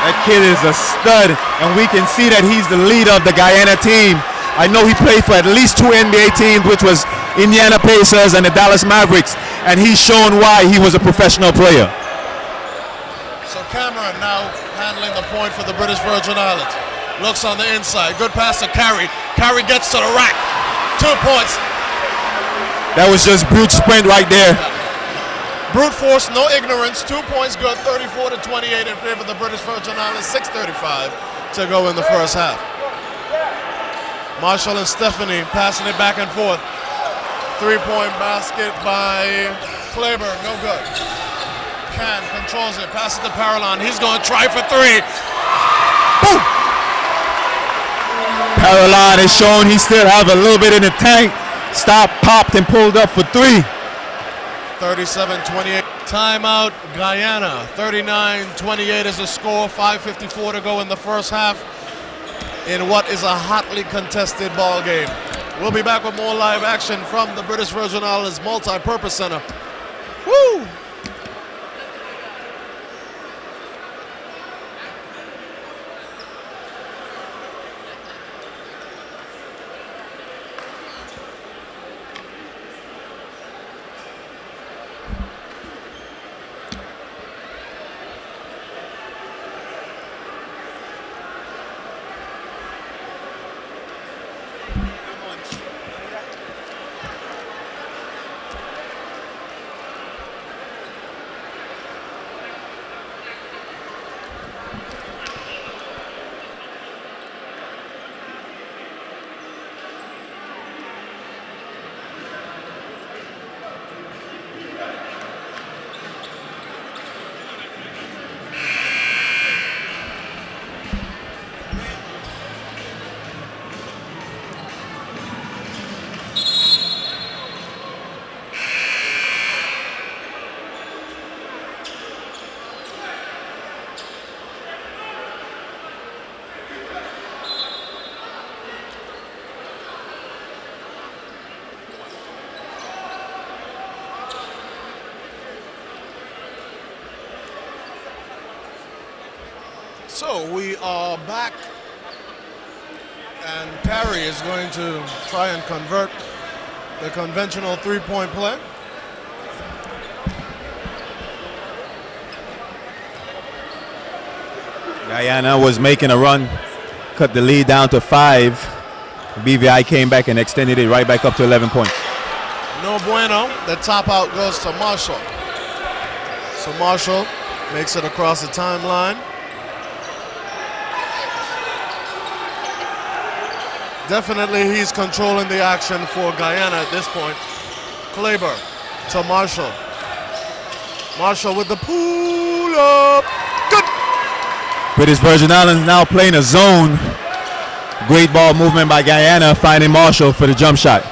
That kid is a stud, and we can see that he's the leader of the Guyana team. I know he played for at least 2 NBA teams, which was Indiana Pacers and the Dallas Mavericks, and he's shown why he was a professional player. So Cameron now handling the point for the British Virgin Islands. Looks on the inside. Good pass to Carey. Carey gets to the rack. 2 points. That was just brute sprint right there. Brute force, no ignorance. 2 points good. 34-28 in favor of the British Virgin Islands. 6:35 to go in the first half. Marshall and Stephanie passing it back and forth. 3-point basket by Kleber. No good. Can controls it. Passes to Paralon. He's going to try for 3. Boom! Paralon has shown he still have a little bit in the tank. Stopped, popped, and pulled up for 3. 37-28. Timeout, Guyana. 39-28 is the score. 5:54 to go in the first half in what is a hotly contested ball game. We'll be back with more live action from the British Virgin Islands Multi-Purpose Center. Woo! So we are back, and Perry is going to try and convert the conventional three-point play. Guyana was making a run, cut the lead down to 5. BVI came back and extended it right back up to 11 points. No bueno. The top out goes to Marshall. So Marshall makes it across the timeline. Definitely he's controlling the action for Guyana at this point. Kleber to Marshall. Marshall with the pull up. Good. British Virgin Islands now playing a zone. Great ball movement by Guyana, finding Marshall for the jump shot.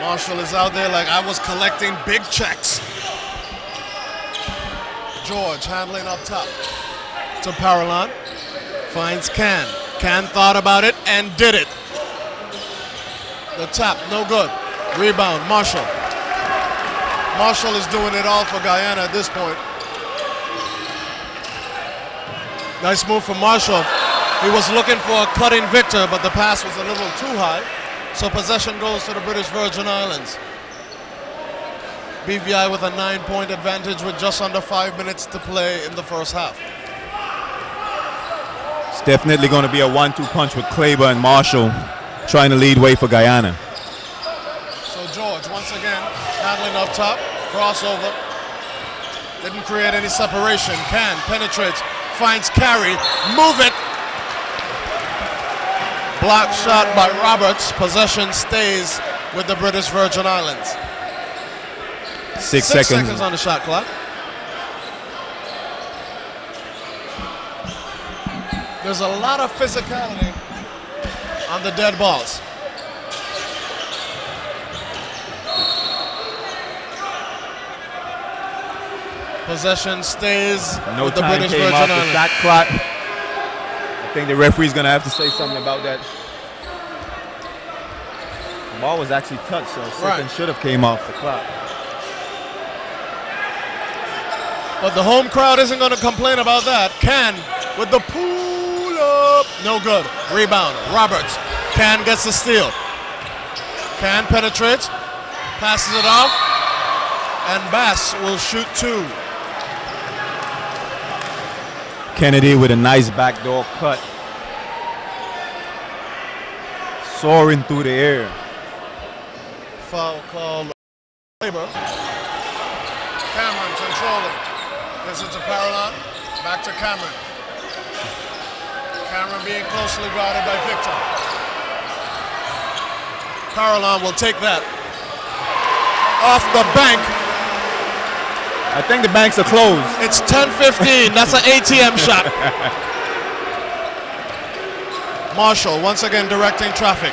Marshall is out there like I was collecting big checks. George handling up top to Paralon. Finds Can. Can thought about it and did it. The tap, no good. Rebound, Marshall. Marshall is doing it all for Guyana at this point. Nice move from Marshall. He was looking for a cutting Victor, but the pass was a little too high. So possession goes to the British Virgin Islands. BVI with a 9-point advantage with just under 5 minutes to play in the first half. It's definitely going to be a 1-2 punch with Kleber and Marshall trying to lead way for Guyana. So George once again handling up top, crossover. Didn't create any separation. Can penetrates, finds Carey, move it. Block shot by Roberts. Possession stays with the British Virgin Islands. 6 6 seconds. seconds on the shot clock. There's a lot of physicality on the dead balls. Possession stays No with the time British came Virgin off the Islands. shot clock. I think the referee's going to have to say something about that. The ball was actually touched, so a second should have came off the clock. But the home crowd isn't going to complain about that. Can with the pull up. No good. Rebound. Roberts. Can gets the steal. Can penetrates. Passes it off. And Bass will shoot 2. Kennedy with a nice backdoor cut. Soaring through the air. Foul call. Labor. Cameron controlling. This is to Paralon. Back to Cameron. Cameron being closely guarded by Victor. Paralon will take that. Off the bank. I think the banks are closed. It's 10-15. That's an ATM shot. Marshall once again directing traffic.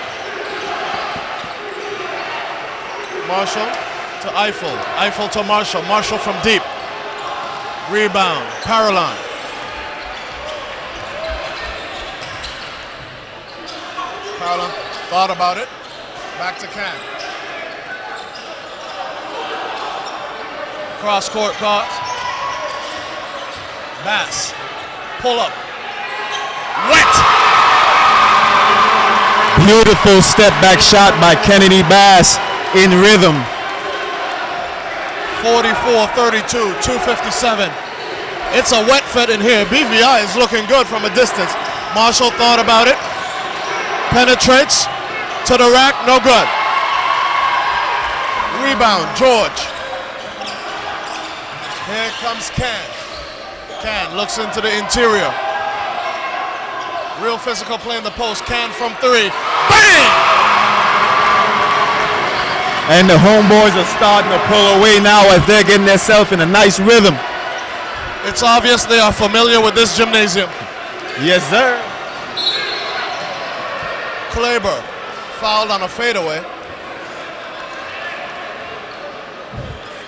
Marshall to Eiffel. Eiffel to Marshall. Marshall from deep. Rebound. Paralon. Paralon thought about it. Back to Can. Cross court caught. Bass. Pull up. Wet. Beautiful step back shot by Kennedy Bass in rhythm. 44-32, 2:57. It's a wet fit in here. BVI is looking good from a distance. Marshall thought about it. Penetrates to the rack, no good. Rebound, George. Here comes Can. Can looks into the interior. Real physical play in the post. Can from 3. Bang! And the homeboys are starting to pull away now as they're getting themselves in a nice rhythm. It's obvious they are familiar with this gymnasium. Yes, sir. Kleber fouled on a fadeaway.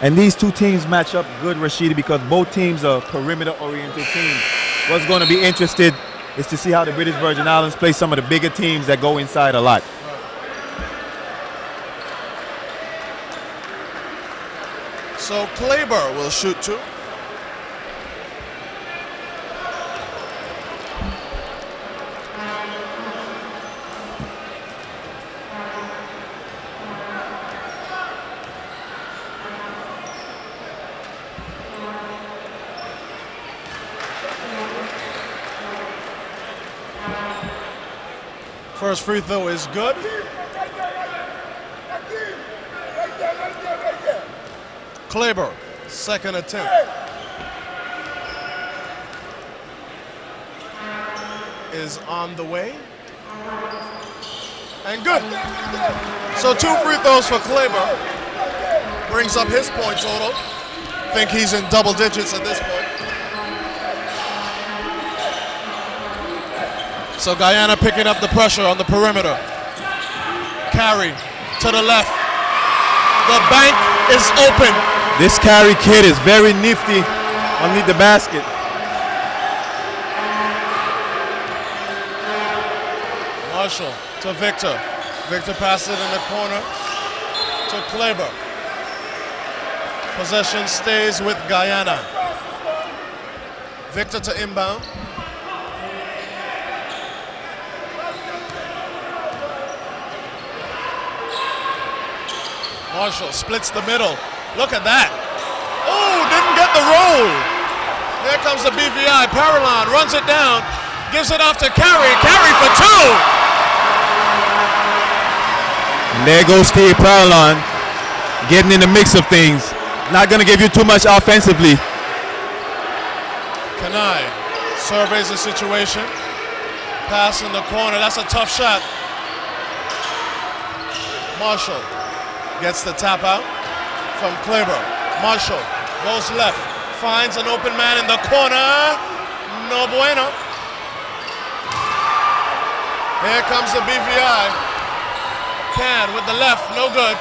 And these two teams match up good, Rashidi, because both teams are perimeter-oriented teams. What's going to be interested is to see how the British Virgin Islands play some of the bigger teams that go inside a lot. So Kleber will shoot 2. First free throw is good. Kleber, second attempt. Is on the way. And good. So 2 free throws for Kleber. Brings up his point total. Think he's in double digits at this point. So Guyana picking up the pressure on the perimeter. Carry to the left. The bank is open. This Carey kid is very nifty underneath the basket. Marshall to Victor. Victor passes it in the corner to Kleber. Possession stays with Guyana. Victor to inbound. Marshall splits the middle. Look at that. Oh, didn't get the roll. Here comes the BVI. Parallon runs it down. Gives it off to Carey. Carey for 2. And there goes Steve Parallon getting in the mix of things. Not going to give you too much offensively. Kanai surveys the situation. Pass in the corner. That's a tough shot. Marshall gets the tap out from Kleber. Marshall goes left. Finds an open man in the corner. No bueno. Here comes the BVI. Can with the left, no good.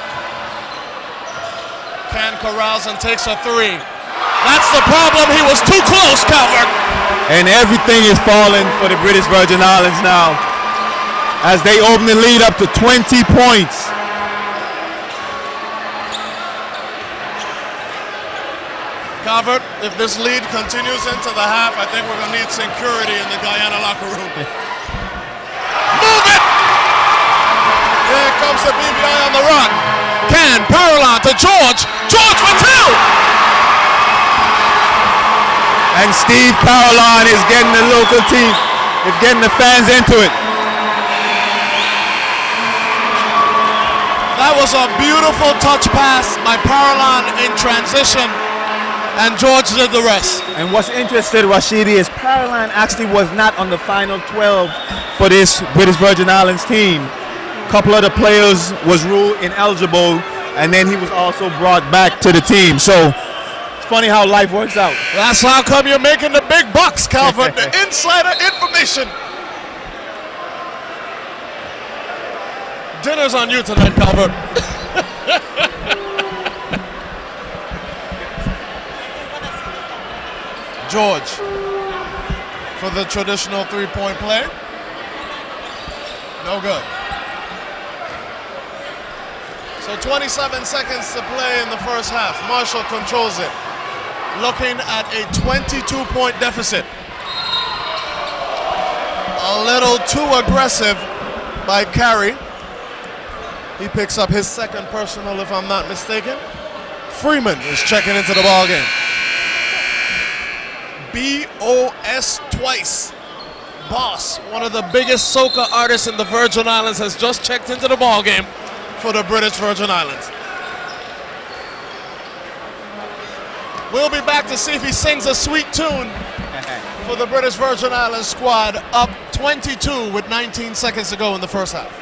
Can corrals and takes a 3. That's the problem, he was too close, Calvert. And everything is falling for the British Virgin Islands now as they open the lead up to 20 points. Calvert, if this lead continues into the half, I think we're going to need security in the Guyana locker room. Move it! Here comes the BVI on the run. Can, Parallon to George. George for 2! And Steve Parallon is getting the local team, is getting the fans into it. That was a beautiful touch pass by Parallon in transition, and George did the rest. And what's interesting, Rashidi, is Parallon actually was not on the final 12 for this British Virgin Islands team. A couple of the players was ruled ineligible, and then he was also brought back to the team. So it's funny how life works out. That's how come you're making the big bucks, Calvert. The insider information. Dinner's on you tonight, Calvert. George for the traditional 3-point play. No good. So 27 seconds to play in the first half. Marshall controls it. Looking at a 22-point deficit. A little too aggressive by Carey. He picks up his second personal, if I'm not mistaken. Freeman is checking into the ball game. BOS twice. Boss, one of the biggest soca artists in the Virgin Islands, has just checked into the ball game for the British Virgin Islands. We'll be back to see if he sings a sweet tune for the British Virgin Islands squad, up 22 with 19 seconds to go in the first half.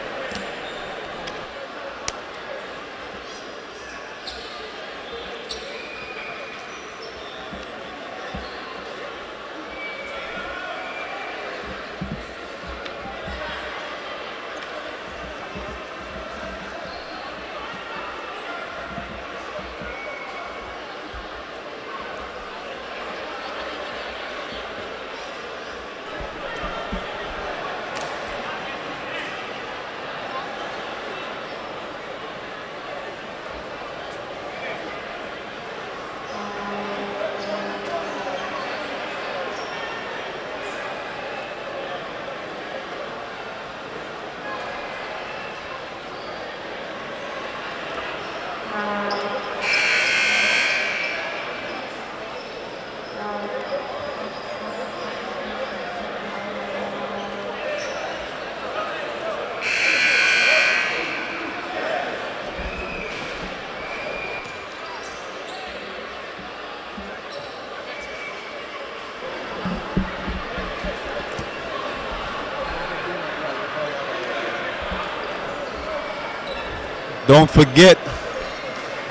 Don't forget,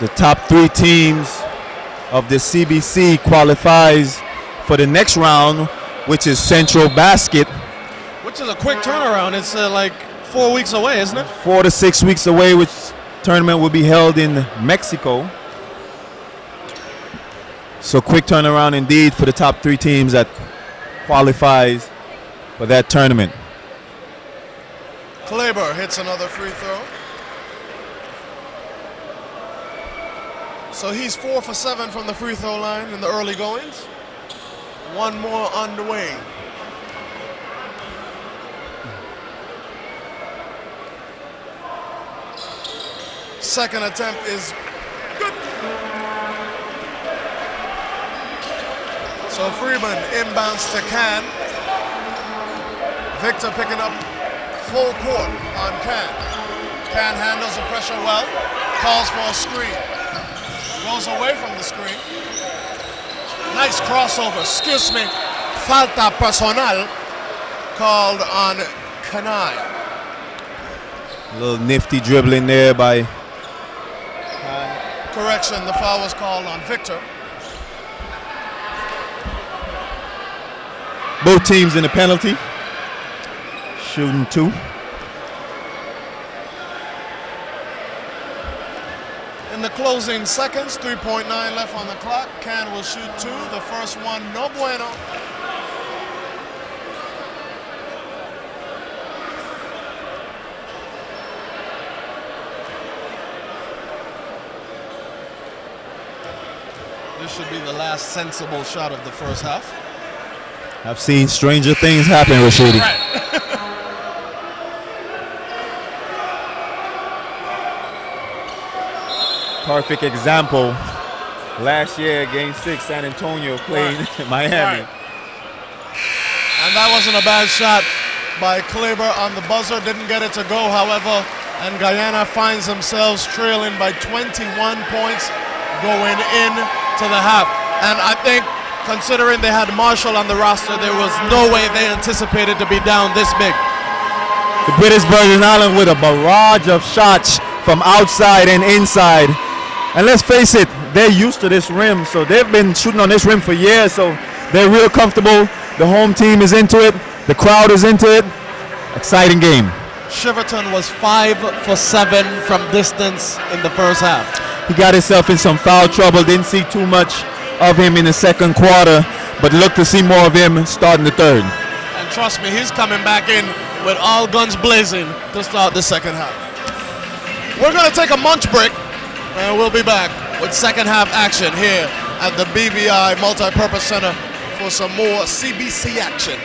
the top 3 teams of the CBC qualifies for the next round, which is Central Basket. Which is a quick turnaround. It's like 4 weeks away, isn't it? 4 to 6 weeks away, which tournament will be held in Mexico. So quick turnaround indeed for the top 3 teams that qualifies for that tournament. Kleber hits another free throw. So he's 4 for 7 from the free throw line in the early goings. One more underway. Second attempt is good. So Freeman inbounds to Can. Victor picking up full court on Can. Can handles the pressure well, calls for a screen. Goes away from the screen. Nice crossover, excuse me. Falta personal called on Kanai. A little nifty dribbling there by... Correction, the foul was called on Victor. Both teams in the penalty. Shooting 2. In the closing seconds, 3.9 left on the clock. Can will shoot 2. The first one, no bueno. This should be the last sensible shot of the first half. I've seen stranger things happen, Rashidi. Perfect example. Last year, Game 6, San Antonio playing Miami. And that wasn't a bad shot by Kleber on the buzzer. Didn't get it to go, however. And Guyana finds themselves trailing by 21 points going into the half. And I think, considering they had Marshall on the roster, there was no way they anticipated to be down this big. The British Virgin Islands with a barrage of shots from outside and inside. And let's face it, they're used to this rim, so they've been shooting on this rim for years, so they're real comfortable. The home team is into it. The crowd is into it. Exciting game. Shiverton was 5 for 7 from distance in the first half. He got himself in some foul trouble. Didn't see too much of him in the second quarter, but look to see more of him starting the third. And trust me, he's coming back in with all guns blazing to start the second half. We're going to take a lunch break, and we'll be back with second half action here at the BVI Multipurpose Center for some more CBC action.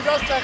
just check.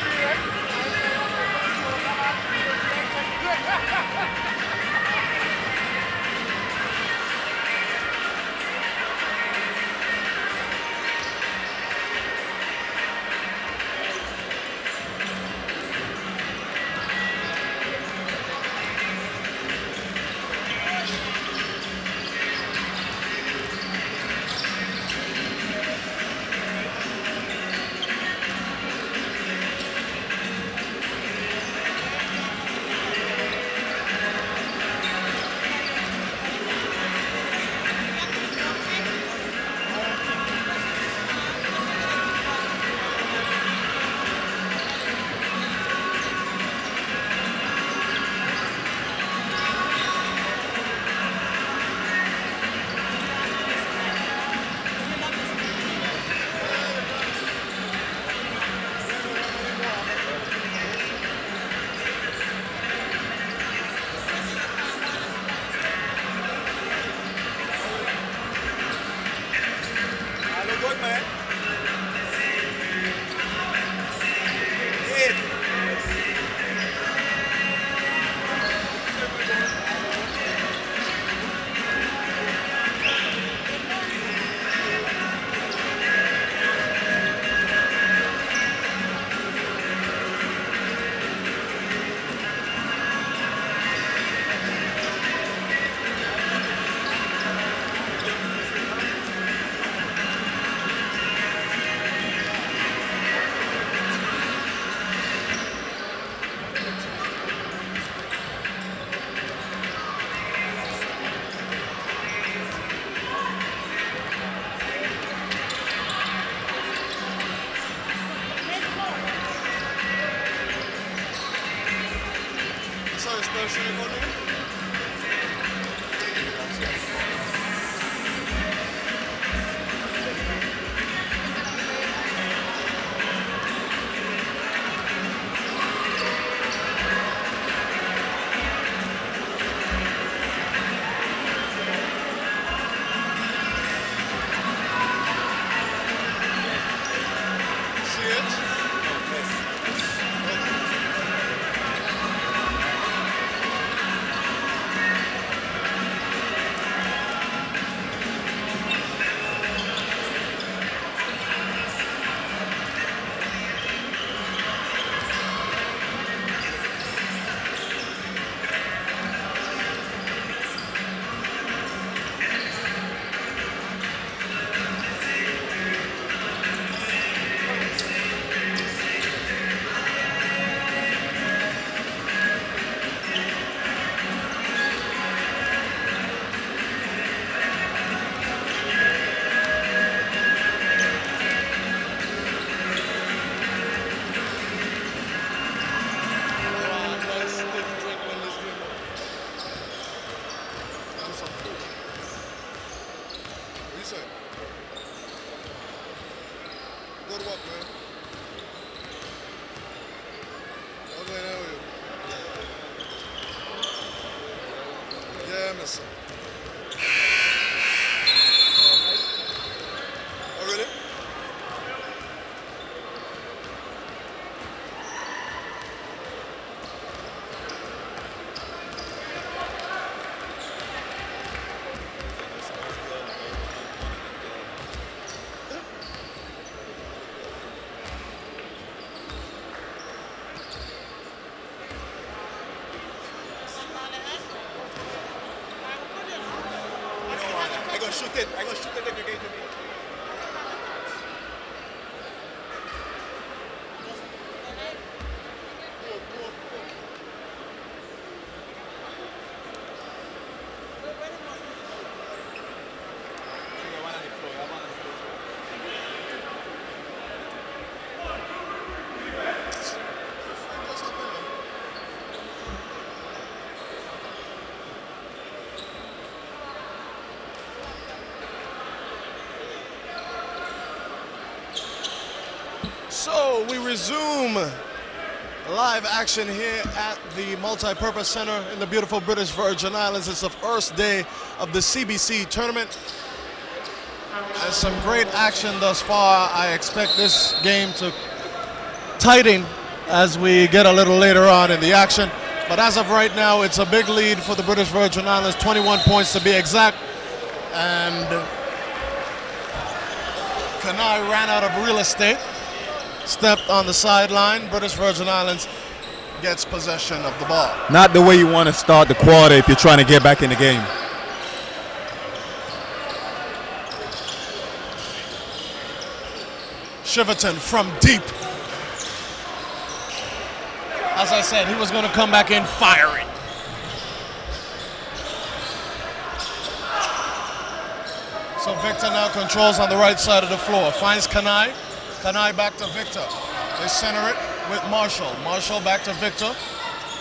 I go shoot it if you get to me. So we resume live action here at the Multi-Purpose Center in the beautiful British Virgin Islands. It's the first day of the CBC tournament. And some great action thus far. I expect this game to tighten as we get a little later on in the action. But as of right now, it's a big lead for the British Virgin Islands, 21 points to be exact. And Kanai ran out of real estate, stepped on the sideline. British Virgin Islands gets possession of the ball. Not the way you want to start the quarter if you're trying to get back in the game. Shiverton from deep. As I said, he was going to come back in firing. So Victor now controls on the right side of the floor. Finds Kanai. Kanai back to Victor. They center it with Marshall. Marshall back to Victor.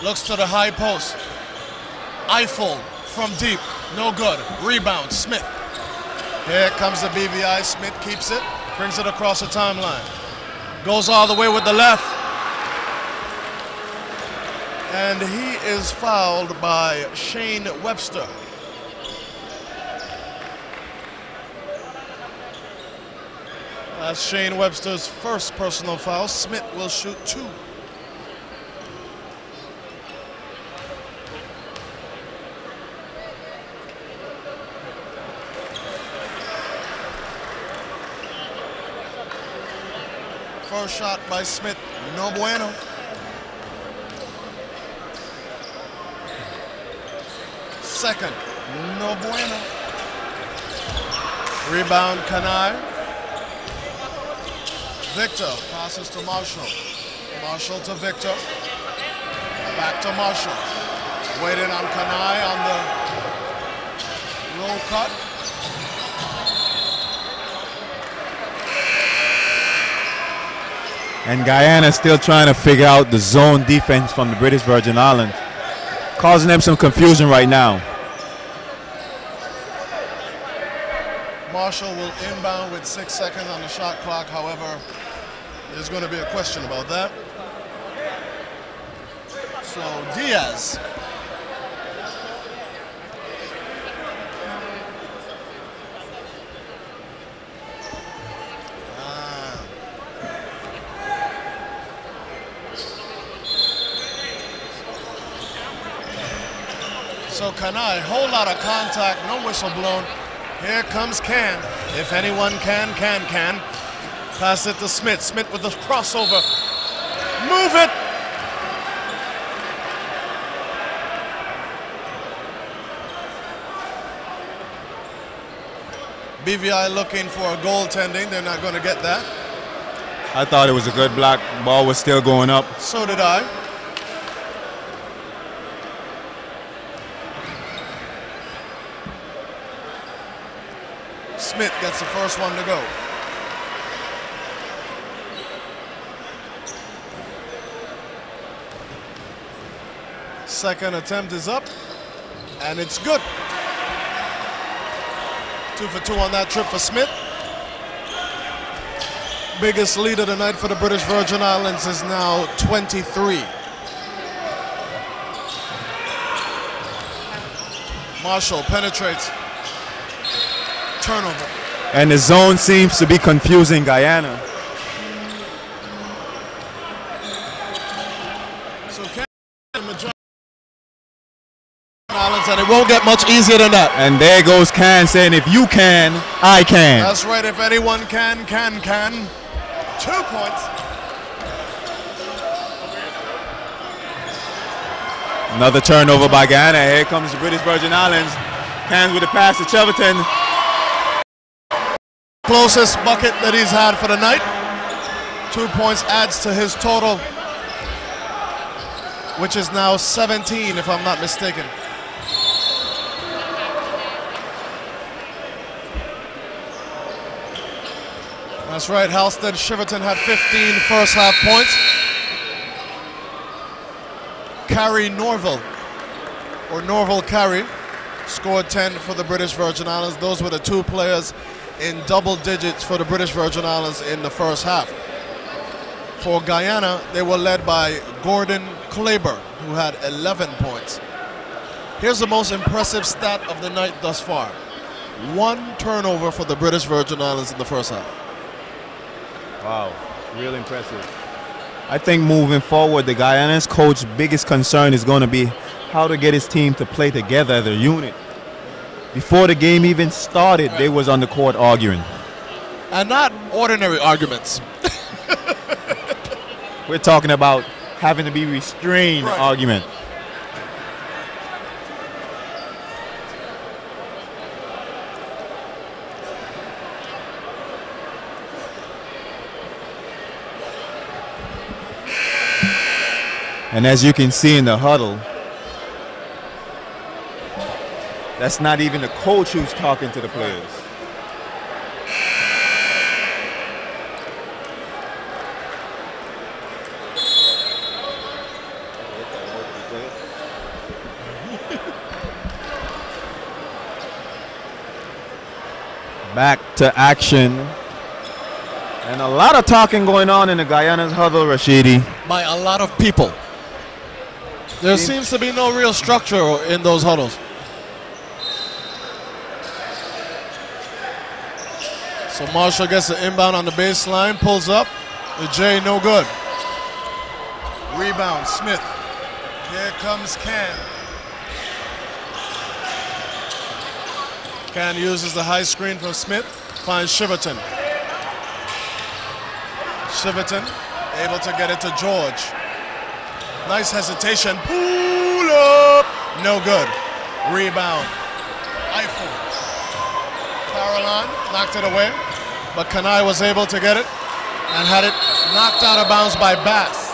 Looks to the high post. Eiffel from deep. No good. Rebound. Smith. Here comes the BVI. Smith keeps it. Brings it across the timeline. Goes all the way with the left. And he is fouled by Shane Webster. That's Shane Webster's first personal foul. Smith will shoot 2. First shot by Smith, no bueno. Second, no bueno. Rebound, Kanai. Victor passes to Marshall. Marshall to Victor. Back to Marshall. Waiting on Kanai on the roll cut. And Guyana still trying to figure out the zone defense from the British Virgin Islands, causing them some confusion right now. Marshall will inbound with 6 seconds on the shot clock. However, there's going to be a question about that. So Diaz. So Kanai, whole lot of contact, no whistle blown. Here comes Can. If anyone can. Pass it to Smith. Smith with the crossover. Move it! BVI looking for a goaltending. They're not going to get that. I thought it was a good block. Ball was still going up. So did I. Smith gets the first one to go. Second attempt is up, and it's good. 2 for 2 on that trip for Smith. Biggest lead of the night for the British Virgin Islands is now 23. Marshall penetrates. Turnover. And the zone seems to be confusing Guyana. So Islands, and it won't get much easier than that. And there goes Can saying, if you can, I can. That's right, if anyone can. 2 points. Another turnover by Guyana. Here comes the British Virgin Islands. Can with the pass to Cheverton. Closest bucket that he's had for the night. 2 points adds to his total, which is now 17, if I'm not mistaken. That's right, Halstead Shiverton had 15 first half points. Carey Norville, or Norville Carey, scored 10 for the British Virgin Islands. Those were the 2 players in double digits for the British Virgin Islands in the first half. For Guyana, they were led by Gordon Kleber, who had 11 points. Here's the most impressive stat of the night thus far. 1 turnover for the British Virgin Islands in the first half. Wow, real impressive. I think moving forward, the Guyana's coach's biggest concern is going to be how to get his team to play together as a unit. Before the game even started, they was on the court arguing. And not ordinary arguments. We're talking about having to be restrained argument. And as you can see in the huddle, that's not even the coach who's talking to the players. Back to action. And a lot of talking going on in the Guyana's huddle, Rashidi. By a lot of people. There seems to be no real structure in those huddles. So Marshall gets the inbound on the baseline, pulls up. The J, no good. Rebound, Smith. Here comes Can. Can uses the high screen from Smith, finds Shiverton. Shiverton able to get it to George. Nice hesitation, pull up, no good. Rebound, Eiffel. Caroline knocked it away, but Kanai was able to get it and had it knocked out of bounds by Bass.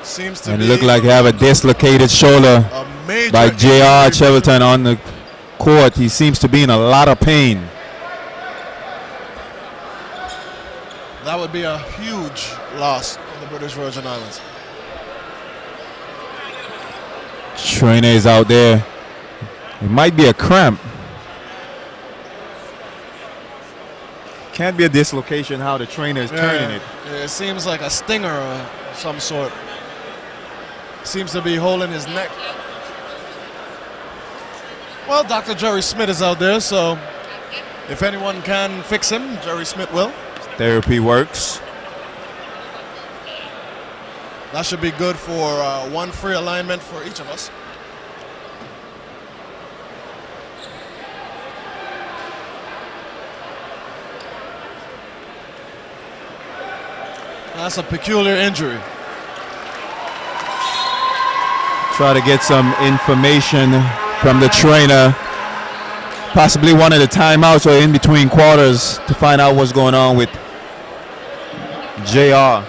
Seems to and look like he have a dislocated shoulder by J.R. Cheverton on the court. He seems to be in a lot of pain. That would be a huge loss for the British Virgin Islands. Trainer is out there. It might be a cramp. Can't be a dislocation how the trainer is turning it. It seems like a stinger of some sort. Seems to be holding his neck. Well, Dr. Jerry Smith is out there, so if anyone can fix him, Jerry Smith will. Therapy works. That should be good for one free alignment for each of us. That's a peculiar injury. Try to get some information from the trainer, possibly one of the timeouts or in between quarters to find out what's going on with JR.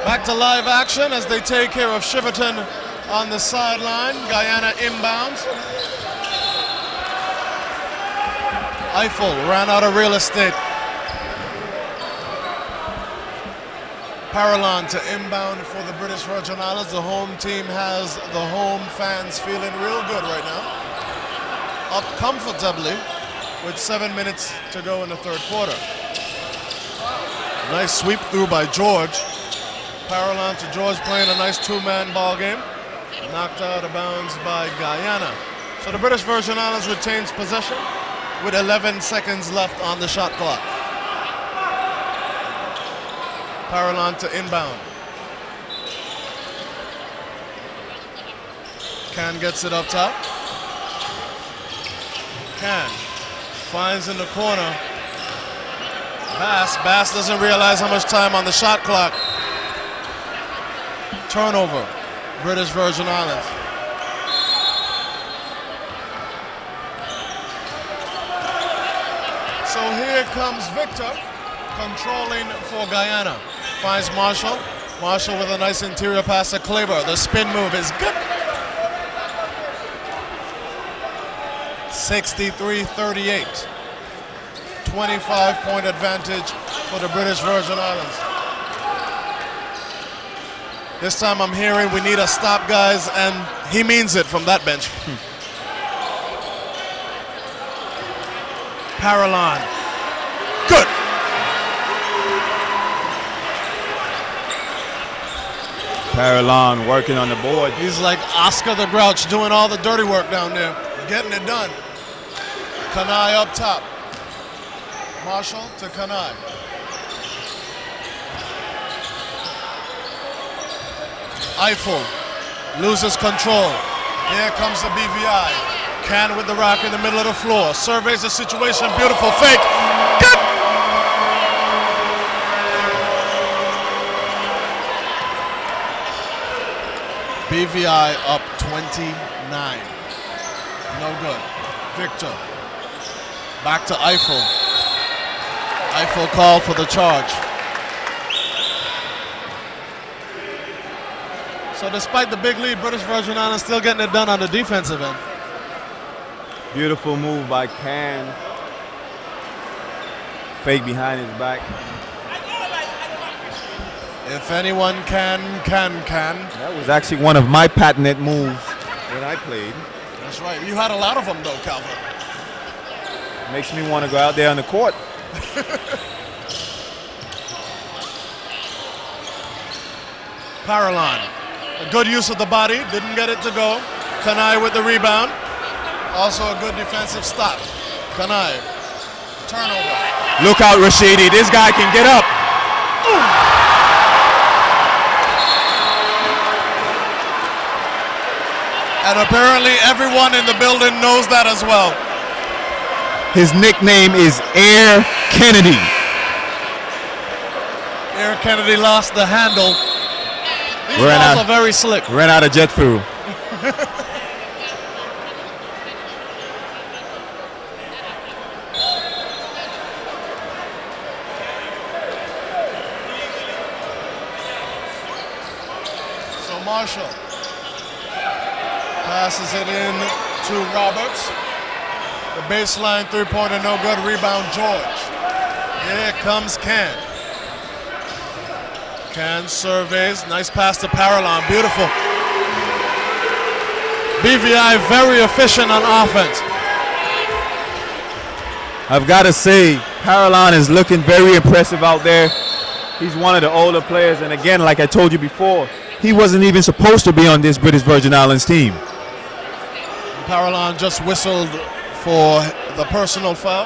Back to live action as they take care of Shiverton on the sideline. Guyana inbounds. Eiffel ran out of real estate. Parallon to inbound for the British Virgin Islands. The home team has the home fans feeling real good right now. Up comfortably with 7 minutes to go in the third quarter. Nice sweep through by George. Parallon to George playing a nice two-man ball game. Knocked out of bounds by Guyana. So the British Virgin Islands retains possession with 11 seconds left on the shot clock. Parallon to inbound. Can gets it up top. Can finds in the corner. Bass doesn't realize how much time on the shot clock. Turnover, British Virgin Islands. So here comes Victor, controlling for Guyana. Finds Marshall. Marshall with a nice interior pass to Kleber. The spin move is good. 63-38. 25-point advantage for the British Virgin Islands. This time I'm hearing we need a stop, guys, and he means it from that bench. Paralon. Good. Paralon working on the board. He's like Oscar the Grouch doing all the dirty work down there, getting it done. Kanai up top. Marshall to Kanai. Eiffel loses control. Here comes the BVI. Can with the rock in the middle of the floor. Surveys the situation. Beautiful fake. Good. BVI up 29. No good. Victor. Back to Eiffel. Eiffel called for the charge. So despite the big lead, British Virgin Islands still getting it done on the defensive end. Beautiful move by Can. Fake behind his back. If anyone can. That was actually one of my patented moves when I played. That's right. You had a lot of them though, Calvin. Makes me want to go out there on the court. Paralon. A good use of the body. Didn't get it to go. Kanai with the rebound. Also a good defensive stop. Kanai. Turnover. Look out, Rashidi. This guy can get up. Ooh. And apparently everyone in the building knows that as well. His nickname is Air Kennedy. Air Kennedy lost the handle. These balls are very slick. Ran out of jet fuel. So Marshall passes it in to Roberts. The baseline three-pointer, no good. Rebound, George. Here comes Can. Can surveys. Nice pass to Paralon. Beautiful. BVI very efficient on offense. I've got to say, Paralon is looking very impressive out there. He's one of the older players, and again, like I told you before, he wasn't even supposed to be on this British Virgin Islands team. Paralon just whistled for the personal foul.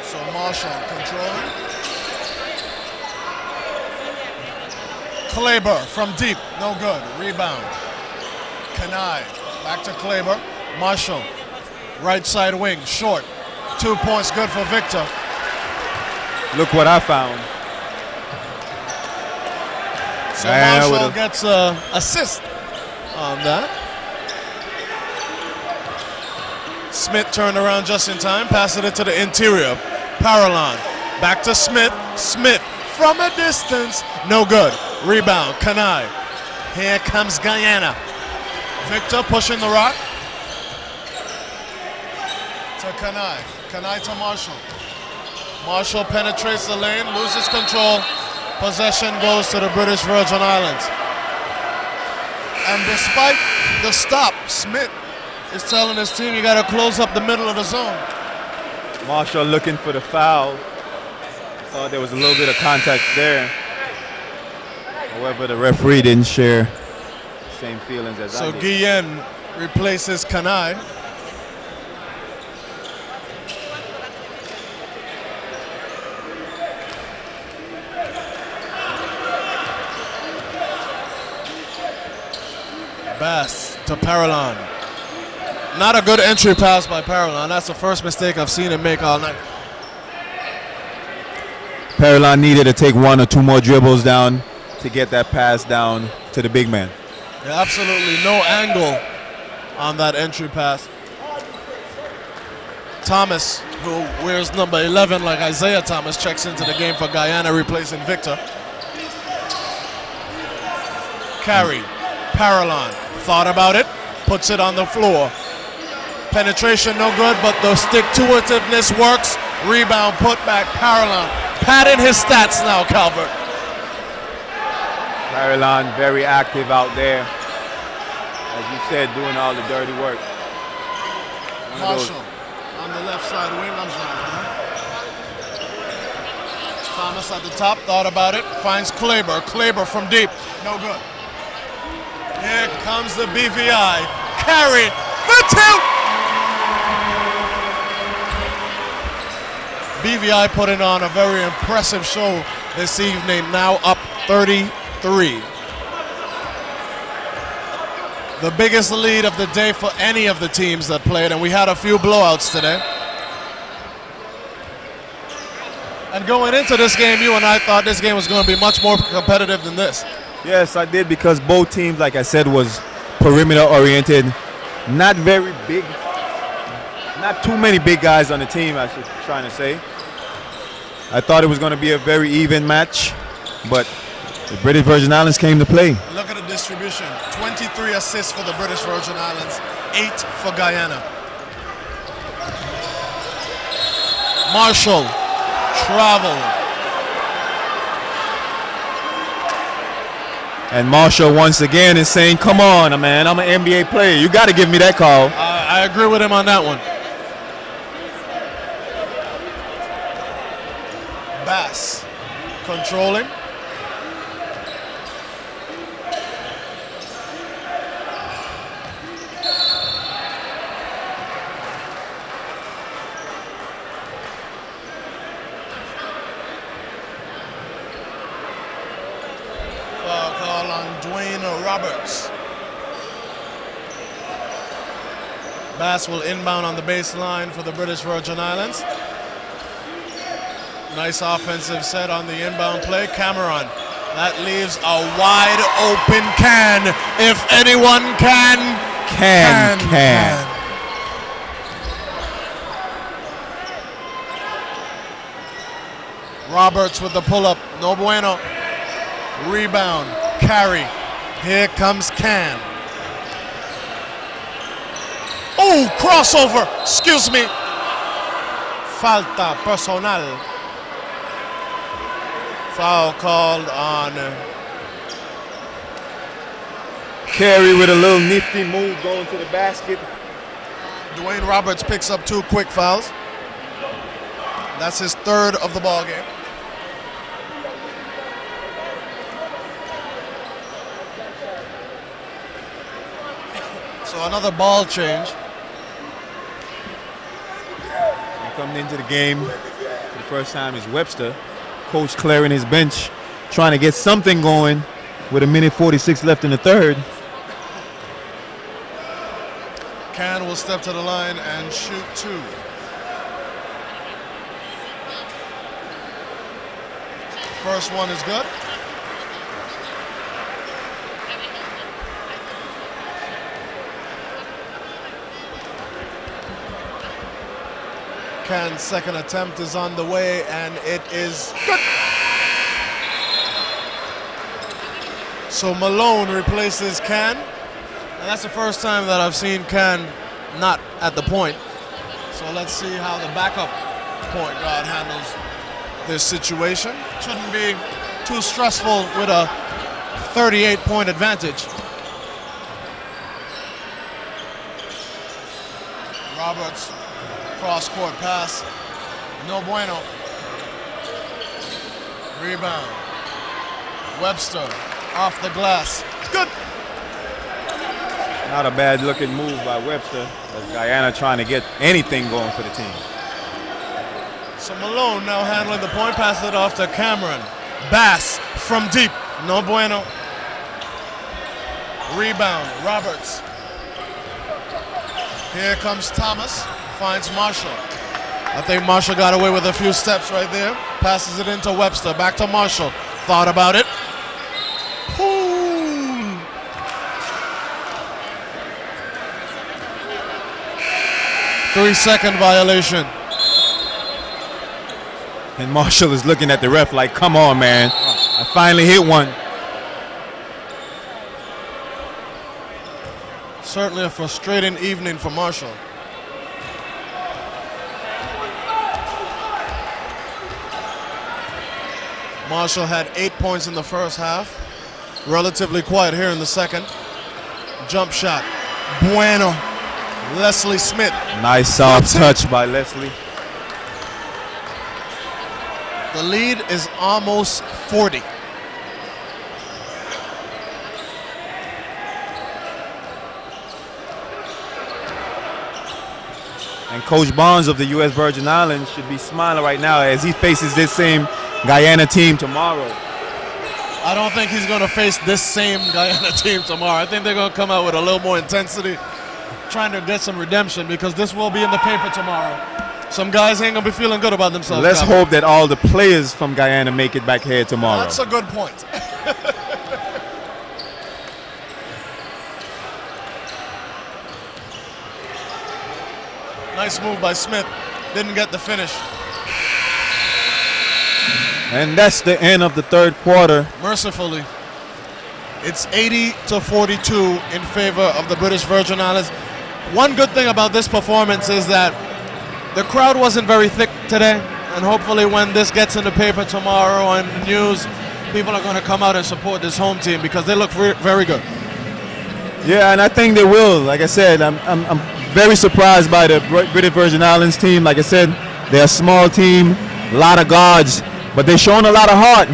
So Marshall controlling. Kleber from deep, no good. Rebound. Kanai, back to Kleber. Marshall, right side wing, short. 2 points, good for Victor. Look what I found. So Marshall gets an assist on that. Smith turned around just in time, passed it to the interior. Paralon, back to Smith. Smith from a distance, no good. Rebound, Kanai. Here comes Guayana. Victor pushing the rock. To Kanai. Kanai to Marshall. Marshall penetrates the lane, loses control. Possession goes to the British Virgin Islands. And despite the stop, Smith is telling his team you got to close up the middle of the zone. Marshall looking for the foul. Thought there was a little bit of contact there. However, the referee didn't share the same feelings as I did. So Guillen replaces Kanai. Bass to Paralon. Not a good entry pass by Paralon. That's the first mistake I've seen him make all night. Paralon needed to take 1 or 2 more dribbles down to get that pass down to the big man. Yeah, absolutely no angle on that entry pass. Thomas, who wears number 11 like Isaiah Thomas, checks into the game for Guyana, replacing Victor. Carry. Paralon thought about it, puts it on the floor. Penetration no good, but the stick-to-itiveness works. Rebound, put back, Paralon. Padding his stats now, Calvert. Maryland very active out there. As you said, doing all the dirty work. Marshall on the left side wing. I'm sorry. Thomas at the top, thought about it, finds Kleber. Kleber from deep, no good. Here comes the BVI. Carry the two. BVI putting on a very impressive show this evening, now up 33. The biggest lead of the day for any of the teams that played, and we had a few blowouts today. And going into this game, you and I thought this game was going to be much more competitive than this. Yes, I did, because both teams, like I said, was perimeter oriented. Not very big, not too many big guys on the team, I should be trying to say. I thought it was going to be a very even match, but the British Virgin Islands came to play. Look at the distribution. 23 assists for the British Virgin Islands, 8 for Guyana. Marshall, travel. And Marshall once again is saying, come on, man, I'm an NBA player. You got to give me that call. I agree with him on that one. Bass, controlling. Roberts. Bass will inbound on the baseline for the British Virgin Islands. Nice offensive set on the inbound play. Cameron. That leaves a wide open can. If anyone can. Roberts with the pull-up. No bueno. Rebound. Carry. Here comes Can. Oh, crossover. Excuse me. Falta personal. Foul called on. Carey with a little nifty move going to the basket. Dwayne Roberts picks up 2 quick fouls. That's his 3rd of the ball game. So another ball change. And coming into the game for the first time is Webster. Coach clearing his bench, trying to get something going with 1:46 left in the 3rd. Can will step to the line and shoot 2. First one is good. Can's second attempt is on the way, and it is good. So Malone replaces Can, and that's the first time that I've seen Can not at the point. So let's see how the backup point guard handles this situation. Shouldn't be too stressful with a 38-point advantage. Roberts. Cross-court pass, no bueno. Rebound. Webster off the glass. Good. Not a bad looking move by Webster, as Guyana trying to get anything going for the team. So Malone now handling the point, pass it off to Cameron. Bass from deep, no bueno. Rebound, Roberts. Here comes Thomas. Finds Marshall. I think Marshall got away with a few steps right there. Passes it into Webster. Back to Marshall. Thought about it. Ooh. 3-second violation. And Marshall is looking at the ref like, come on, man. I finally hit one. Certainly a frustrating evening for Marshall. Marshall had 8 points in the first half. relatively quiet here in the second. Jump shot. Bueno. Leslie Smith. Nice soft touch by Leslie. The lead is almost 40. And Coach Barnes of the U.S. Virgin Islands should be smiling right now as he faces this same Guyana team tomorrow. I don't think he's going to face this same Guyana team tomorrow. I think they're going to come out with a little more intensity, trying to get some redemption, because this will be in the paper tomorrow. Some guys ain't going to be feeling good about themselves. Let's hope that all the players from Guyana make it back here tomorrow. That's a good point. Nice move by Smith. Didn't get the finish. And that's the end of the third quarter. Mercifully, it's 80-42 in favor of the British Virgin Islands. One good thing about this performance is that the crowd wasn't very thick today, and hopefully when this gets in the paper tomorrow and news, people are going to come out and support this home team because they look very good. Yeah, and I think they will. Like I said, I'm very surprised by the British Virgin Islands team. Like I said, they're a small team, a lot of guards, but they're showing a lot of heart.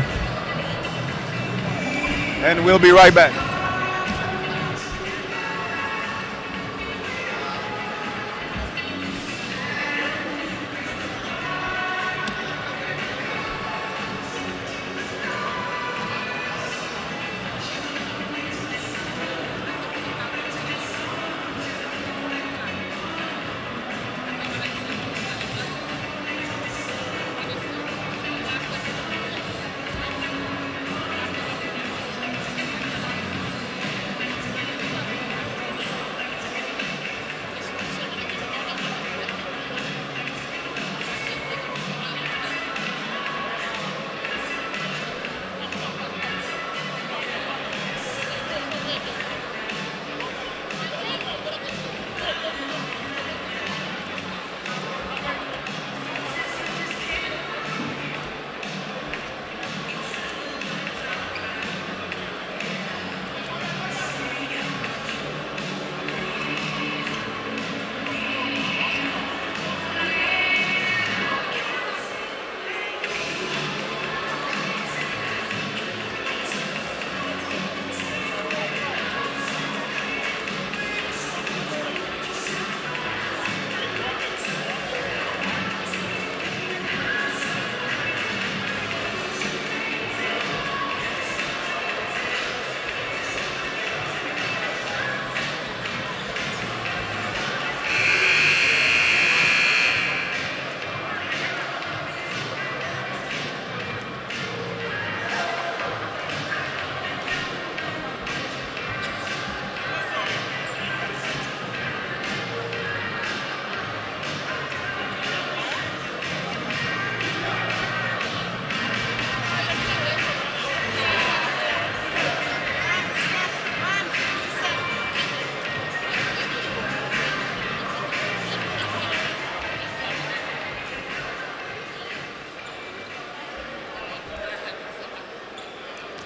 And we'll be right back.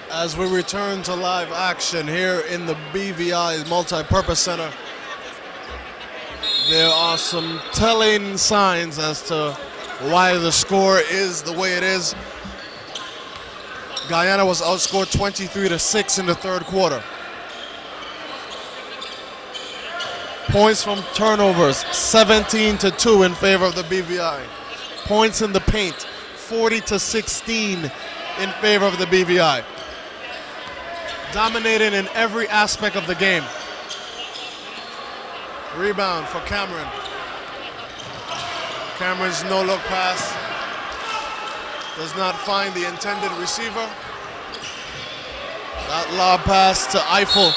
As we return to live action here in the BVI Multi-Purpose Center, there are some telling signs as to why the score is the way it is. Guyana was outscored 23-6 in the third quarter. Points from turnovers, 17-2 in favor of the BVI. Points in the paint, 40-16 in favor of the BVI. Dominating in every aspect of the game. Rebound for Cameron. Cameron's no-look pass does not find the intended receiver. That lob pass to Eiffel.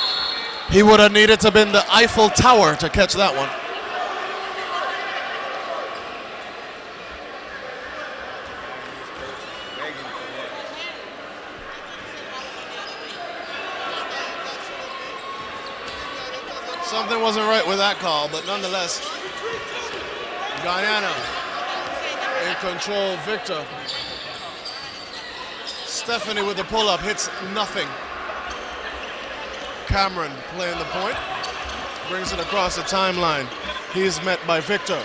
He would have needed to have been the Eiffel Tower to catch that one. Something wasn't right with that call, but nonetheless, Guyana in control. Victor. Stephanie with the pull-up hits nothing. Cameron playing the point. Brings it across the timeline. He's met by Victor.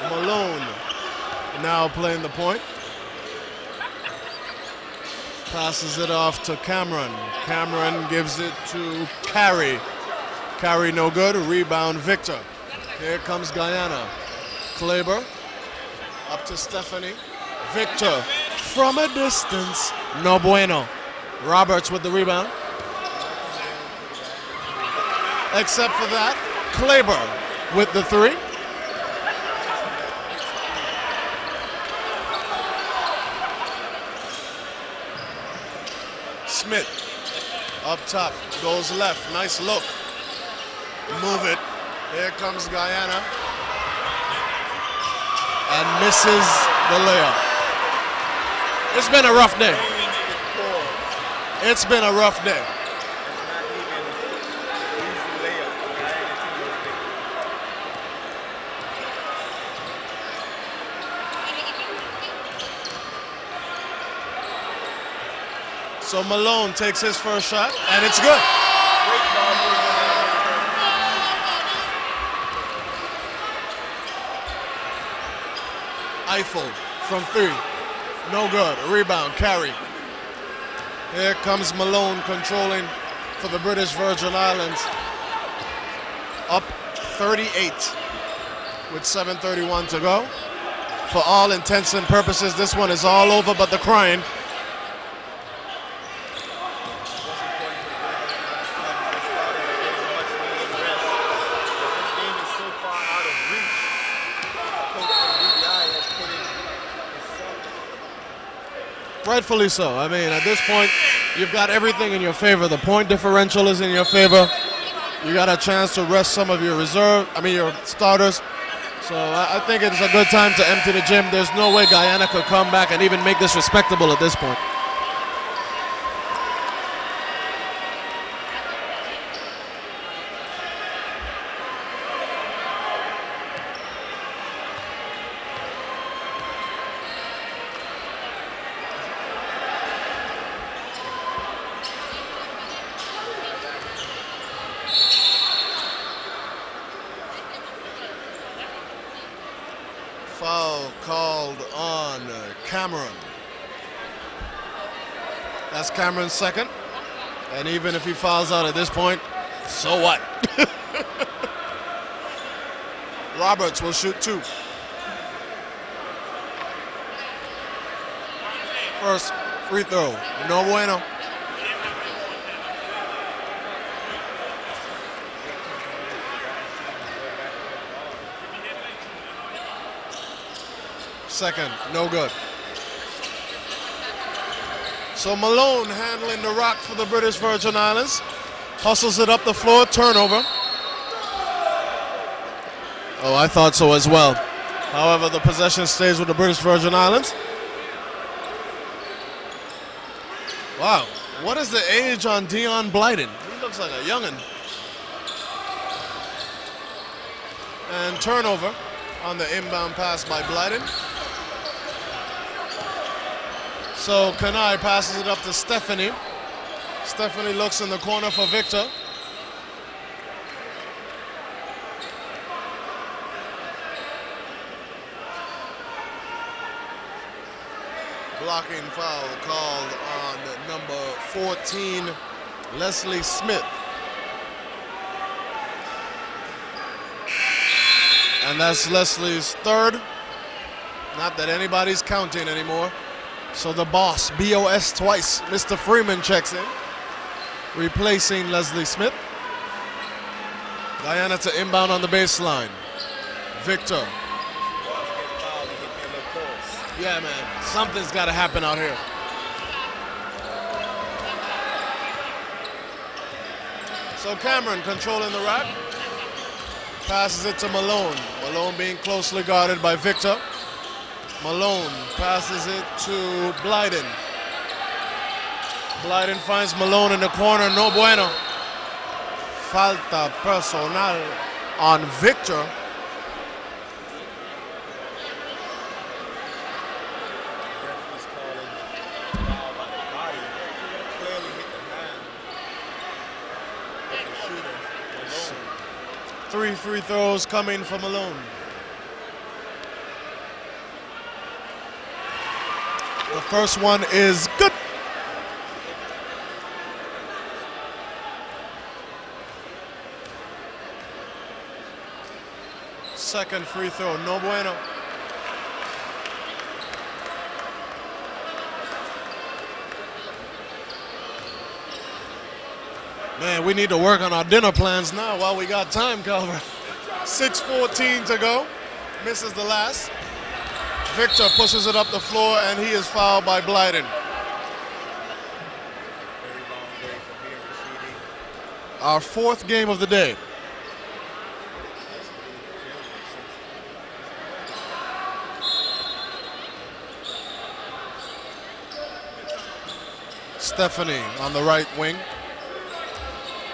Malone now playing the point. Passes it off to Cameron. Cameron gives it to Carey. Carey no good. Rebound Victor. Here comes Guayana. Kleber up to Stephanie. Victor from a distance. No bueno. Roberts with the rebound. Except for that, Kleber with the three. Smith up top, goes left, nice look. Move it. Here comes Guayana. And misses the layup. It's been a rough day. It's been a rough day. So Malone takes his first shot, and it's good. Eiffel from three. No good. A rebound, Carey. Here comes Malone controlling for the British Virgin Islands. Up 38 with 7:31 to go. For all intents and purposes, this one is all over but the crying. Rightfully so. I mean, at this point, you've got everything in your favor. The point differential is in your favor. You got a chance to rest some of your your starters. So I think it's a good time to empty the gym. There's no way Guyana could come back and even make this respectable at this point. Foul called on Cameron. That's Cameron's second. And even if he fouls out at this point, so what? Roberts will shoot two. First free throw, no bueno. Second, no good. So Malone handling the rock for the British Virgin Islands. Hustles it up the floor, turnover. Oh, I thought so as well. However, the possession stays with the British Virgin Islands. Wow, what is the age on Dion Blyden? He looks like a youngin'. And turnover on the inbound pass by Blyden. So Kanai passes it up to Stephanie. Stephanie looks in the corner for Victor. Blocking foul called on number 14, Leslie Smith. And that's Leslie's third. Not that anybody's counting anymore. So the boss, B-O-S twice, Mr. Freeman checks in, replacing Leslie Smith. Guyana to inbound on the baseline. Victor. Yeah, man, something's got to happen out here. So Cameron controlling the rack. Passes it to Malone. Malone being closely guarded by Victor. Malone passes it to Blyden. Blyden finds Malone in the corner, no bueno. Falta personal on Victor. 3 free throws coming from Malone. The first one is good. Second free throw, no bueno. Man, we need to work on our dinner plans now while we got time, Calvert. 6:14 to go. Misses the last. Victor pushes it up the floor, and he is fouled by Blyden. Our 4th game of the day. Stephanie on the right wing.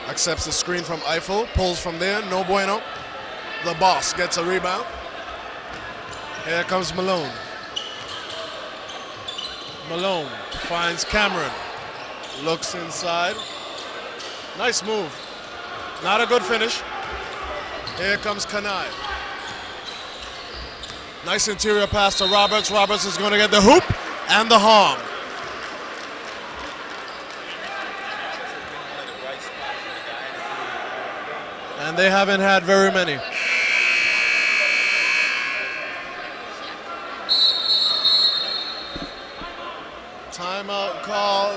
Accepts the screen from Eiffel, pulls from there, no bueno. The boss gets a rebound. Here comes Malone. Malone finds Cameron. Looks inside. Nice move. Not a good finish. Here comes Kanai. Nice interior pass to Roberts. Roberts is going to get the hoop and the harm. And they haven't had very many. Timeout call.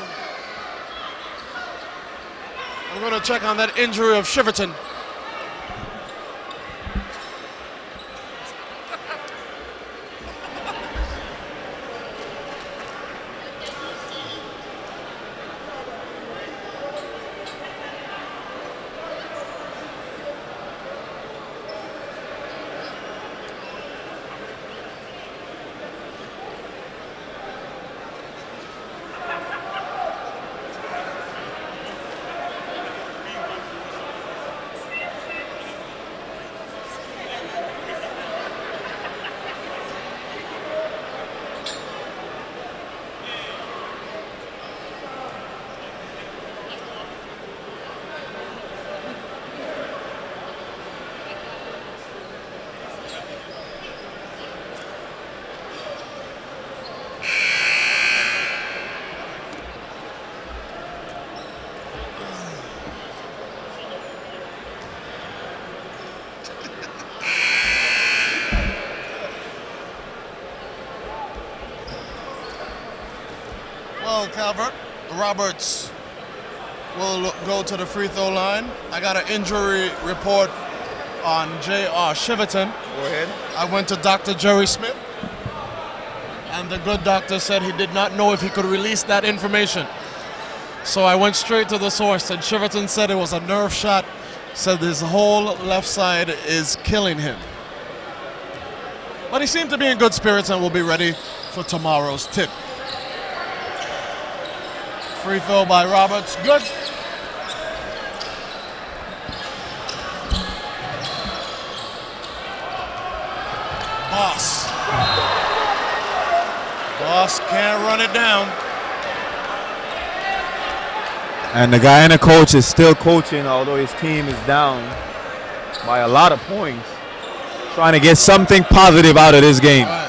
I'm going to check on that injury of Shiverton. Calvert. Roberts will go to the free throw line. I got an injury report on J.R. Shiverton. Go ahead. I went to Dr. Jerry Smith, and the good doctor said he did not know if he could release that information. So I went straight to the source, and Shiverton said it was a nerve shot, said his whole left side is killing him. But he seemed to be in good spirits and will be ready for tomorrow's tip. Free throw by Roberts, good. Boss. Boss can't run it down. And the Guyana coach is still coaching, although his team is down by a lot of points. Trying to get something positive out of this game. Right.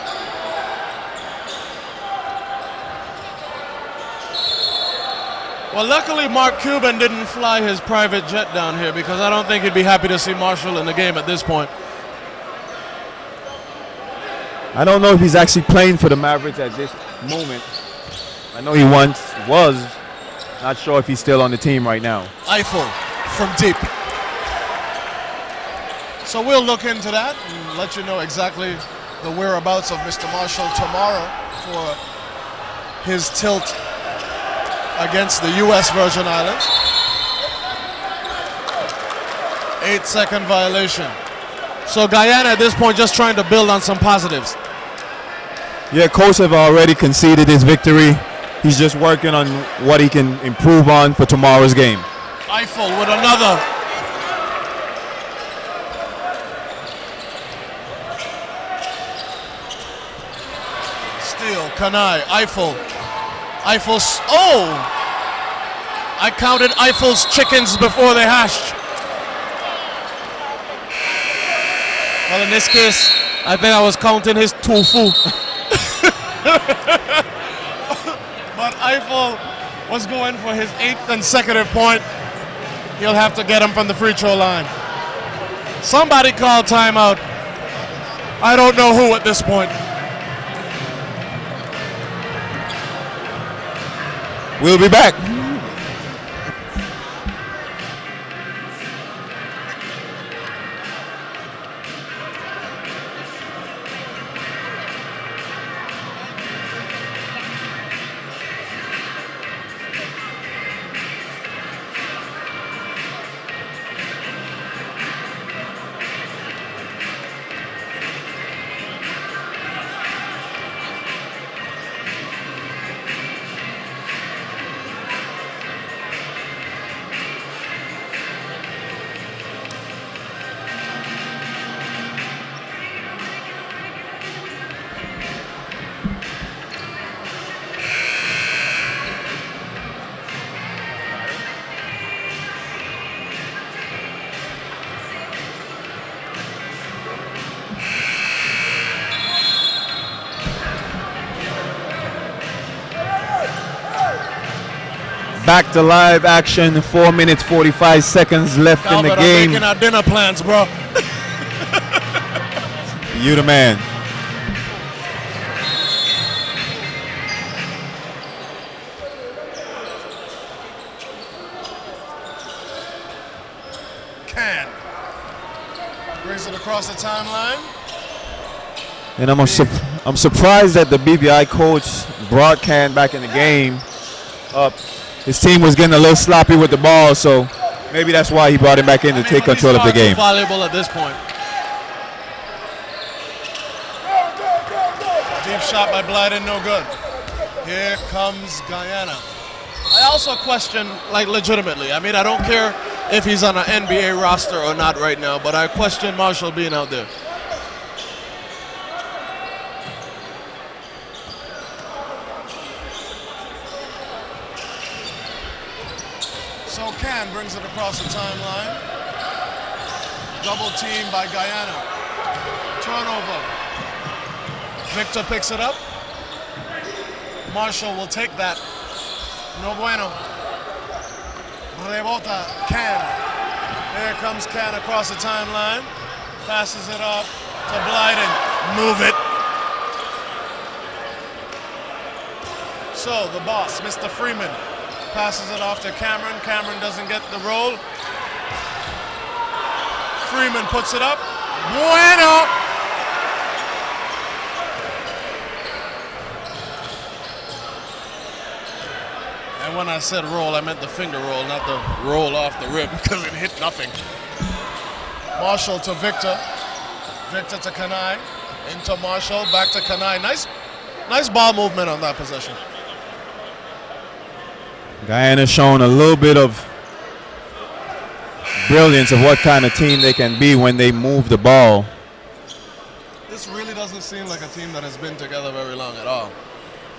Well, luckily Mark Cuban didn't fly his private jet down here, because I don't think he'd be happy to see Marshall in the game at this point. I don't know if he's actually playing for the Mavericks at this moment. I know he once was. Not sure if he's still on the team right now. Eiffel from deep. So we'll look into that and let you know exactly the whereabouts of Mr. Marshall tomorrow for his tilt against the U.S. Virgin Islands. 8-second violation. So Guyana at this point just trying to build on some positives. Yeah, coach have already conceded his victory. He's just working on what he can improve on for tomorrow's game. Eiffel with another. Steal, Kanai, Eiffel. Eiffel's, oh! I counted Eiffel's chickens before they hatched. Well, in this case, I think I was counting his tofu. But Eiffel was going for his 8th consecutive point. He'll have to get him from the free throw line. Somebody call timeout. I don't know who at this point. We'll be back. Back to live action. 4 minutes 45 seconds left in the game. Making our dinner plans, bro. You the man. Can brings it across the timeline. And I'm surprised that the BVI coach brought Can back in the game. His team was getting a little sloppy with the ball, so maybe that's why he brought him back in to take control of the game. Valuable at this point. Deep shot by Blyden, no good. Here comes Guayana. I also question, like, legitimately. I mean, I don't care if he's on an NBA roster or not right now, but I question Marshall being out there. So Can brings it across the timeline. Double team by Guayana. Turnover. Victor picks it up. Marshall will take that. No bueno. Rebota. Can. Here comes Can across the timeline. Passes it off to Blyden. Move it. So the boss, Mr. Freeman, passes it off to Cameron. Cameron doesn't get the roll. Freeman puts it up. Bueno! And when I said roll, I meant the finger roll, not the roll off the rim, because it hit nothing. Marshall to Victor. Victor to Kanai. Into Marshall, back to Kanai. Nice ball movement on that possession. Guyana showing a little bit of brilliance of what kind of team they can be when they move the ball. This really doesn't seem like a team that has been together very long at all.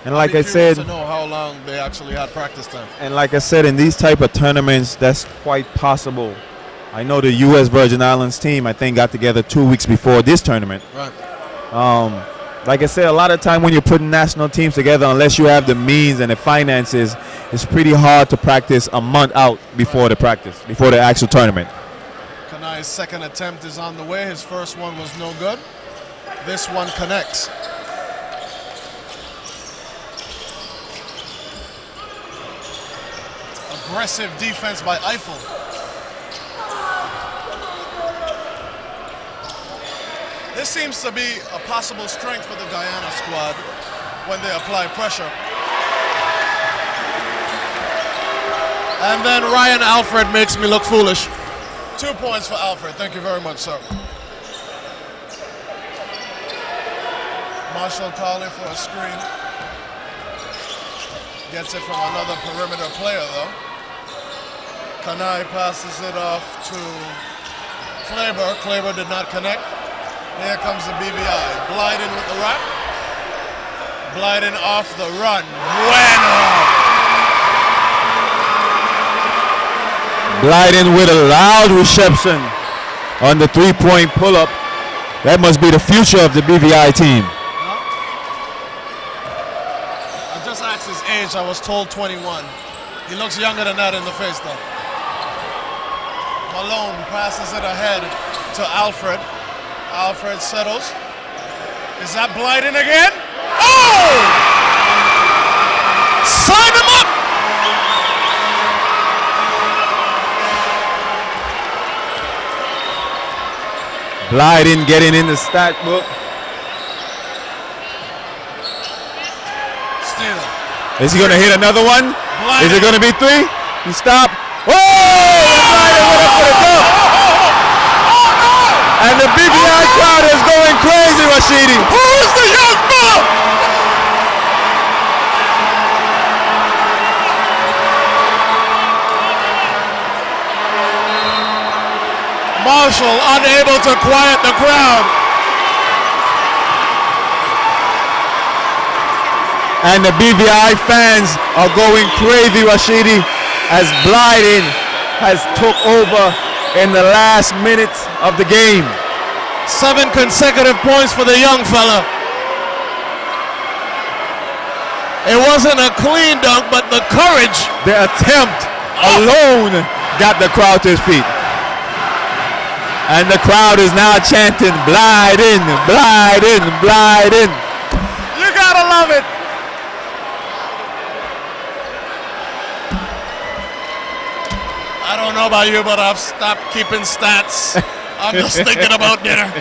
And like I said, to know how long they actually had practice time. And like I said, in these type of tournaments, that's quite possible. I know the U.S. Virgin Islands team, I think, got together 2 weeks before this tournament. Right. Like I said, a lot of time when you're putting national teams together, unless you have the means and the finances, it's pretty hard to practice a month out before the practice, before the actual tournament. Kanai's second attempt is on the way. His first one was no good. This one connects. Aggressive defense by Eiffel. This seems to be a possible strength for the Guyana squad when they apply pressure. And then Ryan Alfred makes me look foolish. 2 points for Alfred. Thank you very much, sir. Marshall calling for a screen. Gets it from another perimeter player, though. Kanai passes it off to Kleber. Kleber did not connect. Here comes the BVI. Blyden with the rock. Blyden off the run. Bueno! Blyden with a loud reception on the three-point pull-up. That must be the future of the BVI team. I just asked his age. I was told 21. He looks younger than that in the face, though. Malone passes it ahead to Alfred. Alfred settles. Is that Blyden again? Oh! Sign him up! Blyden getting in the stat book. Steal. Is he going to hit another one? Blyden. Is it going to be 3? He stopped. Oh! Blyden went up for the dunk. And the BVI crowd is going crazy, Rashidi. Who's the young bull? Marshall unable to quiet the crowd. And the BVI fans are going crazy, Rashidi, as Blyden has took over in the last minutes of the game. 7 consecutive points for the young fella. It wasn't a clean dunk, but the courage. The attempt alone got the crowd to his feet. And the crowd is now chanting, Blyden, Blyden, Blyden. You gotta love it. I don't know about you, but I've stopped keeping stats. I'm just thinking about dinner.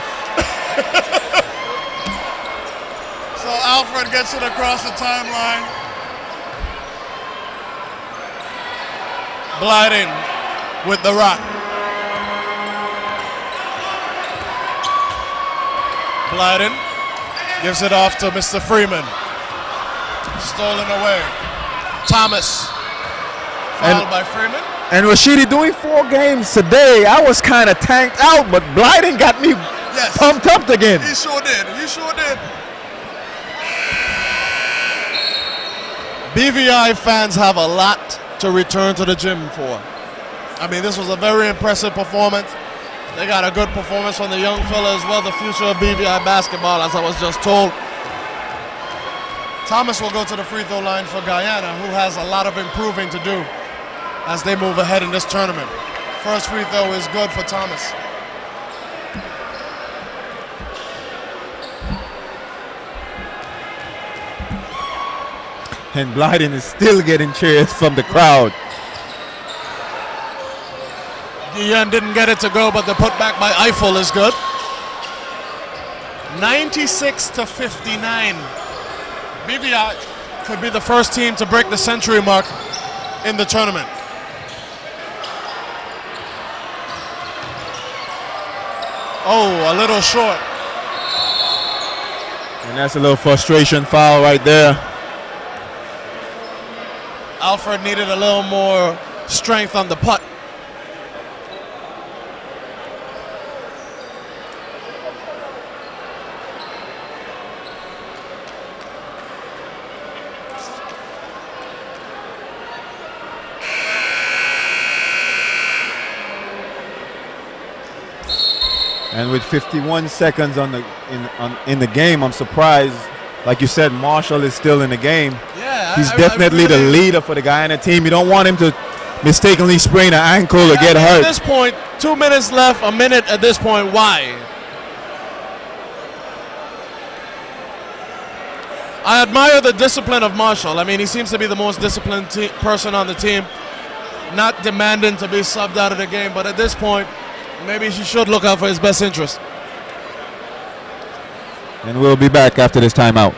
So Alfred gets it across the timeline. Blyden with the rock. Blyden gives it off to Mr. Freeman. Stolen away. Thomas. Fouled by Freeman. And Rashidi, doing 4 games today, I was kind of tanked out, but Blyden got me pumped up again. He sure did. He sure did. BVI fans have a lot to return to the gym for. I mean, this was a very impressive performance. They got a good performance from the young fella as well, the future of BVI basketball, as I was just told. Thomas will go to the free throw line for Guayana, who has a lot of improving to do as they move ahead in this tournament. First free throw is good for Thomas. And Blyden is still getting cheers from the crowd. Guyan didn't get it to go, but the putback by Eiffel is good. 96-59. BVI could be the first team to break the century mark in the tournament. Oh, a little short. And that's a little frustration foul right there. Alfred needed a little more strength on the putt. And with 51 seconds in the game, I'm surprised. Like you said, Marshall is still in the game. Yeah, he's definitely the leader for the Guyana team. You don't want him to mistakenly sprain an ankle or get hurt. At this point, 2 minutes left, a minute at this point. Why? I admire the discipline of Marshall. I mean, he seems to be the most disciplined person on the team. Not demanding to be subbed out of the game, but at this point, maybe he should look out for his best interest. And we'll be back after this timeout.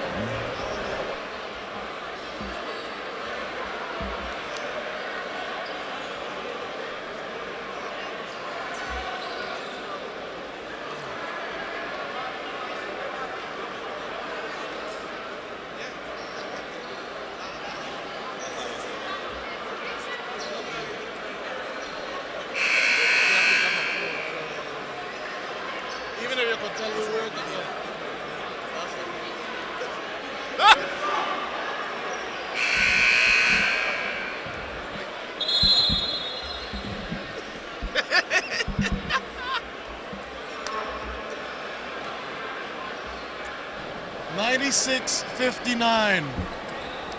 Even if you could tell me where to go. 96-59.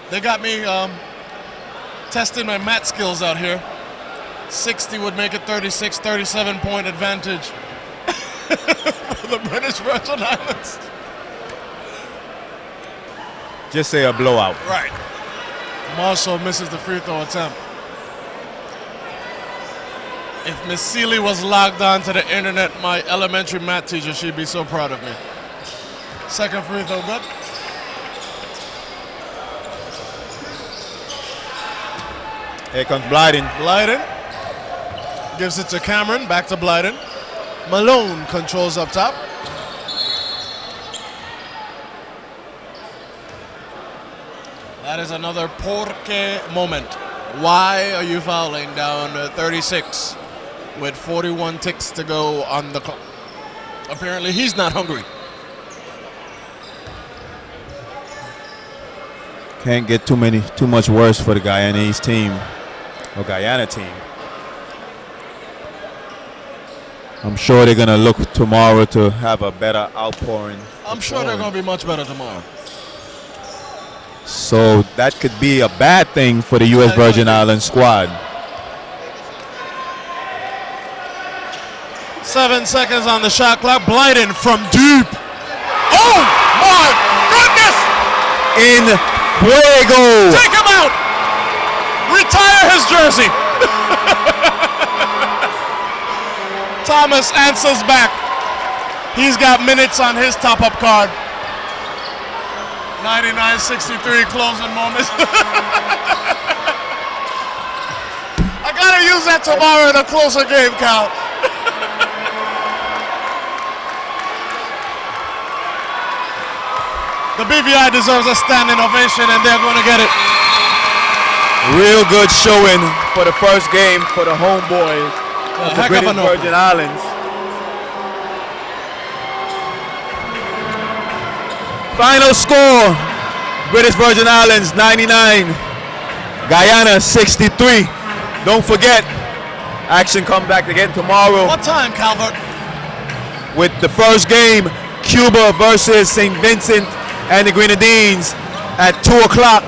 They got me testing my math skills out here. 60 would make it 36, 37-point advantage for the British Virgin Islands. Just say a blowout. Right. Marshall misses the free throw attempt. If Miss Seeley was logged on to the internet, my elementary math teacher, she'd be so proud of me. Second free throw, good. Here comes Blyden. Blyden gives it to Cameron, back to Blyden. Malone controls up top. That is another porque moment. Why are you fouling down 36 with 41 ticks to go on the clock? Apparently he's not hungry. Can't get too much worse for the Guyanese team, or Guyana team. I'm sure they're gonna look tomorrow to have a better outpouring. I'm sure they're gonna be much better tomorrow. So that could be a bad thing for the U.S. Virgin Islands squad. 7 seconds on the shot clock. Blyden from deep. Oh my goodness! In fuego. Take him out. Retire his jersey. Thomas answers back. He's got minutes on his top-up card. 99-63 closing moments. I gotta use that tomorrow in a closer game, Cal. The BVI deserves a standing ovation, and they're going to get it. Real good showing for the first game for the homeboys of the British Virgin Islands. Final score, British Virgin Islands 99, Guyana 63. Don't forget, action comes back again tomorrow. What time, Calvert? With the first game, Cuba versus St. Vincent and the Grenadines at 2 o'clock.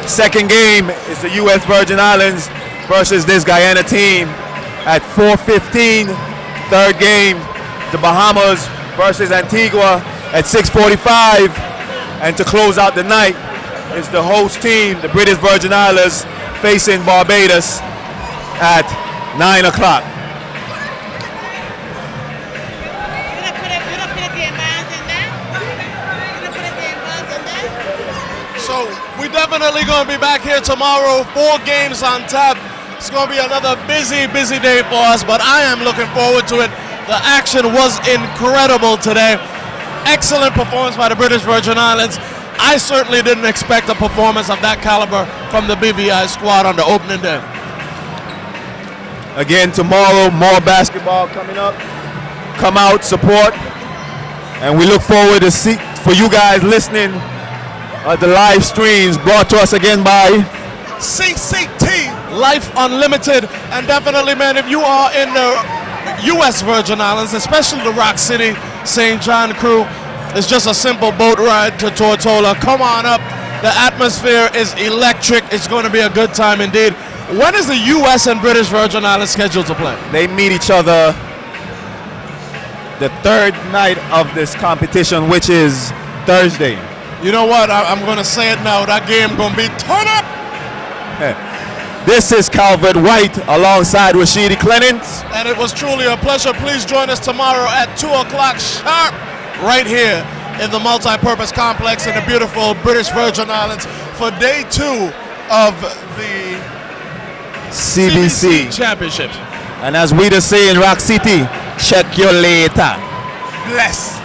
Second game is the U.S. Virgin Islands versus this Guyana team at 4:15. Third game, the Bahamas versus Antigua at 6:45, and to close out the night is the host team, the British Virgin Islands, facing Barbados at 9 o'clock. So we're definitely going to be back here tomorrow. 4 games on tap. It's going to be another busy day for us, but I am looking forward to it. The action was incredible today. Excellent performance by the British Virgin Islands. I certainly didn't expect a performance of that caliber from the BVI squad on the opening day. Again, tomorrow, more basketball coming up. Come out, support, and we look forward to see for you guys listening the live streams brought to us again by CCT Life Unlimited. And definitely, man, if you are in the U.S. Virgin Islands, especially the Rock City, St. John crew, it's just a simple boat ride to Tortola. Come on up. The atmosphere is electric. It's going to be a good time indeed. When is the U.S. and British Virgin Islands scheduled to play? They meet each other the third night of this competition, which is Thursday. You know what? I'm going to say it now. That game going to be turn up. This is Calvert White alongside Rashidi Clements. And it was truly a pleasure. Please join us tomorrow at 2 o'clock sharp right here in the multi-purpose complex in the beautiful British Virgin Islands for day 2 of the CBC Championship. And as we just say in Rock City, check you later. Bless.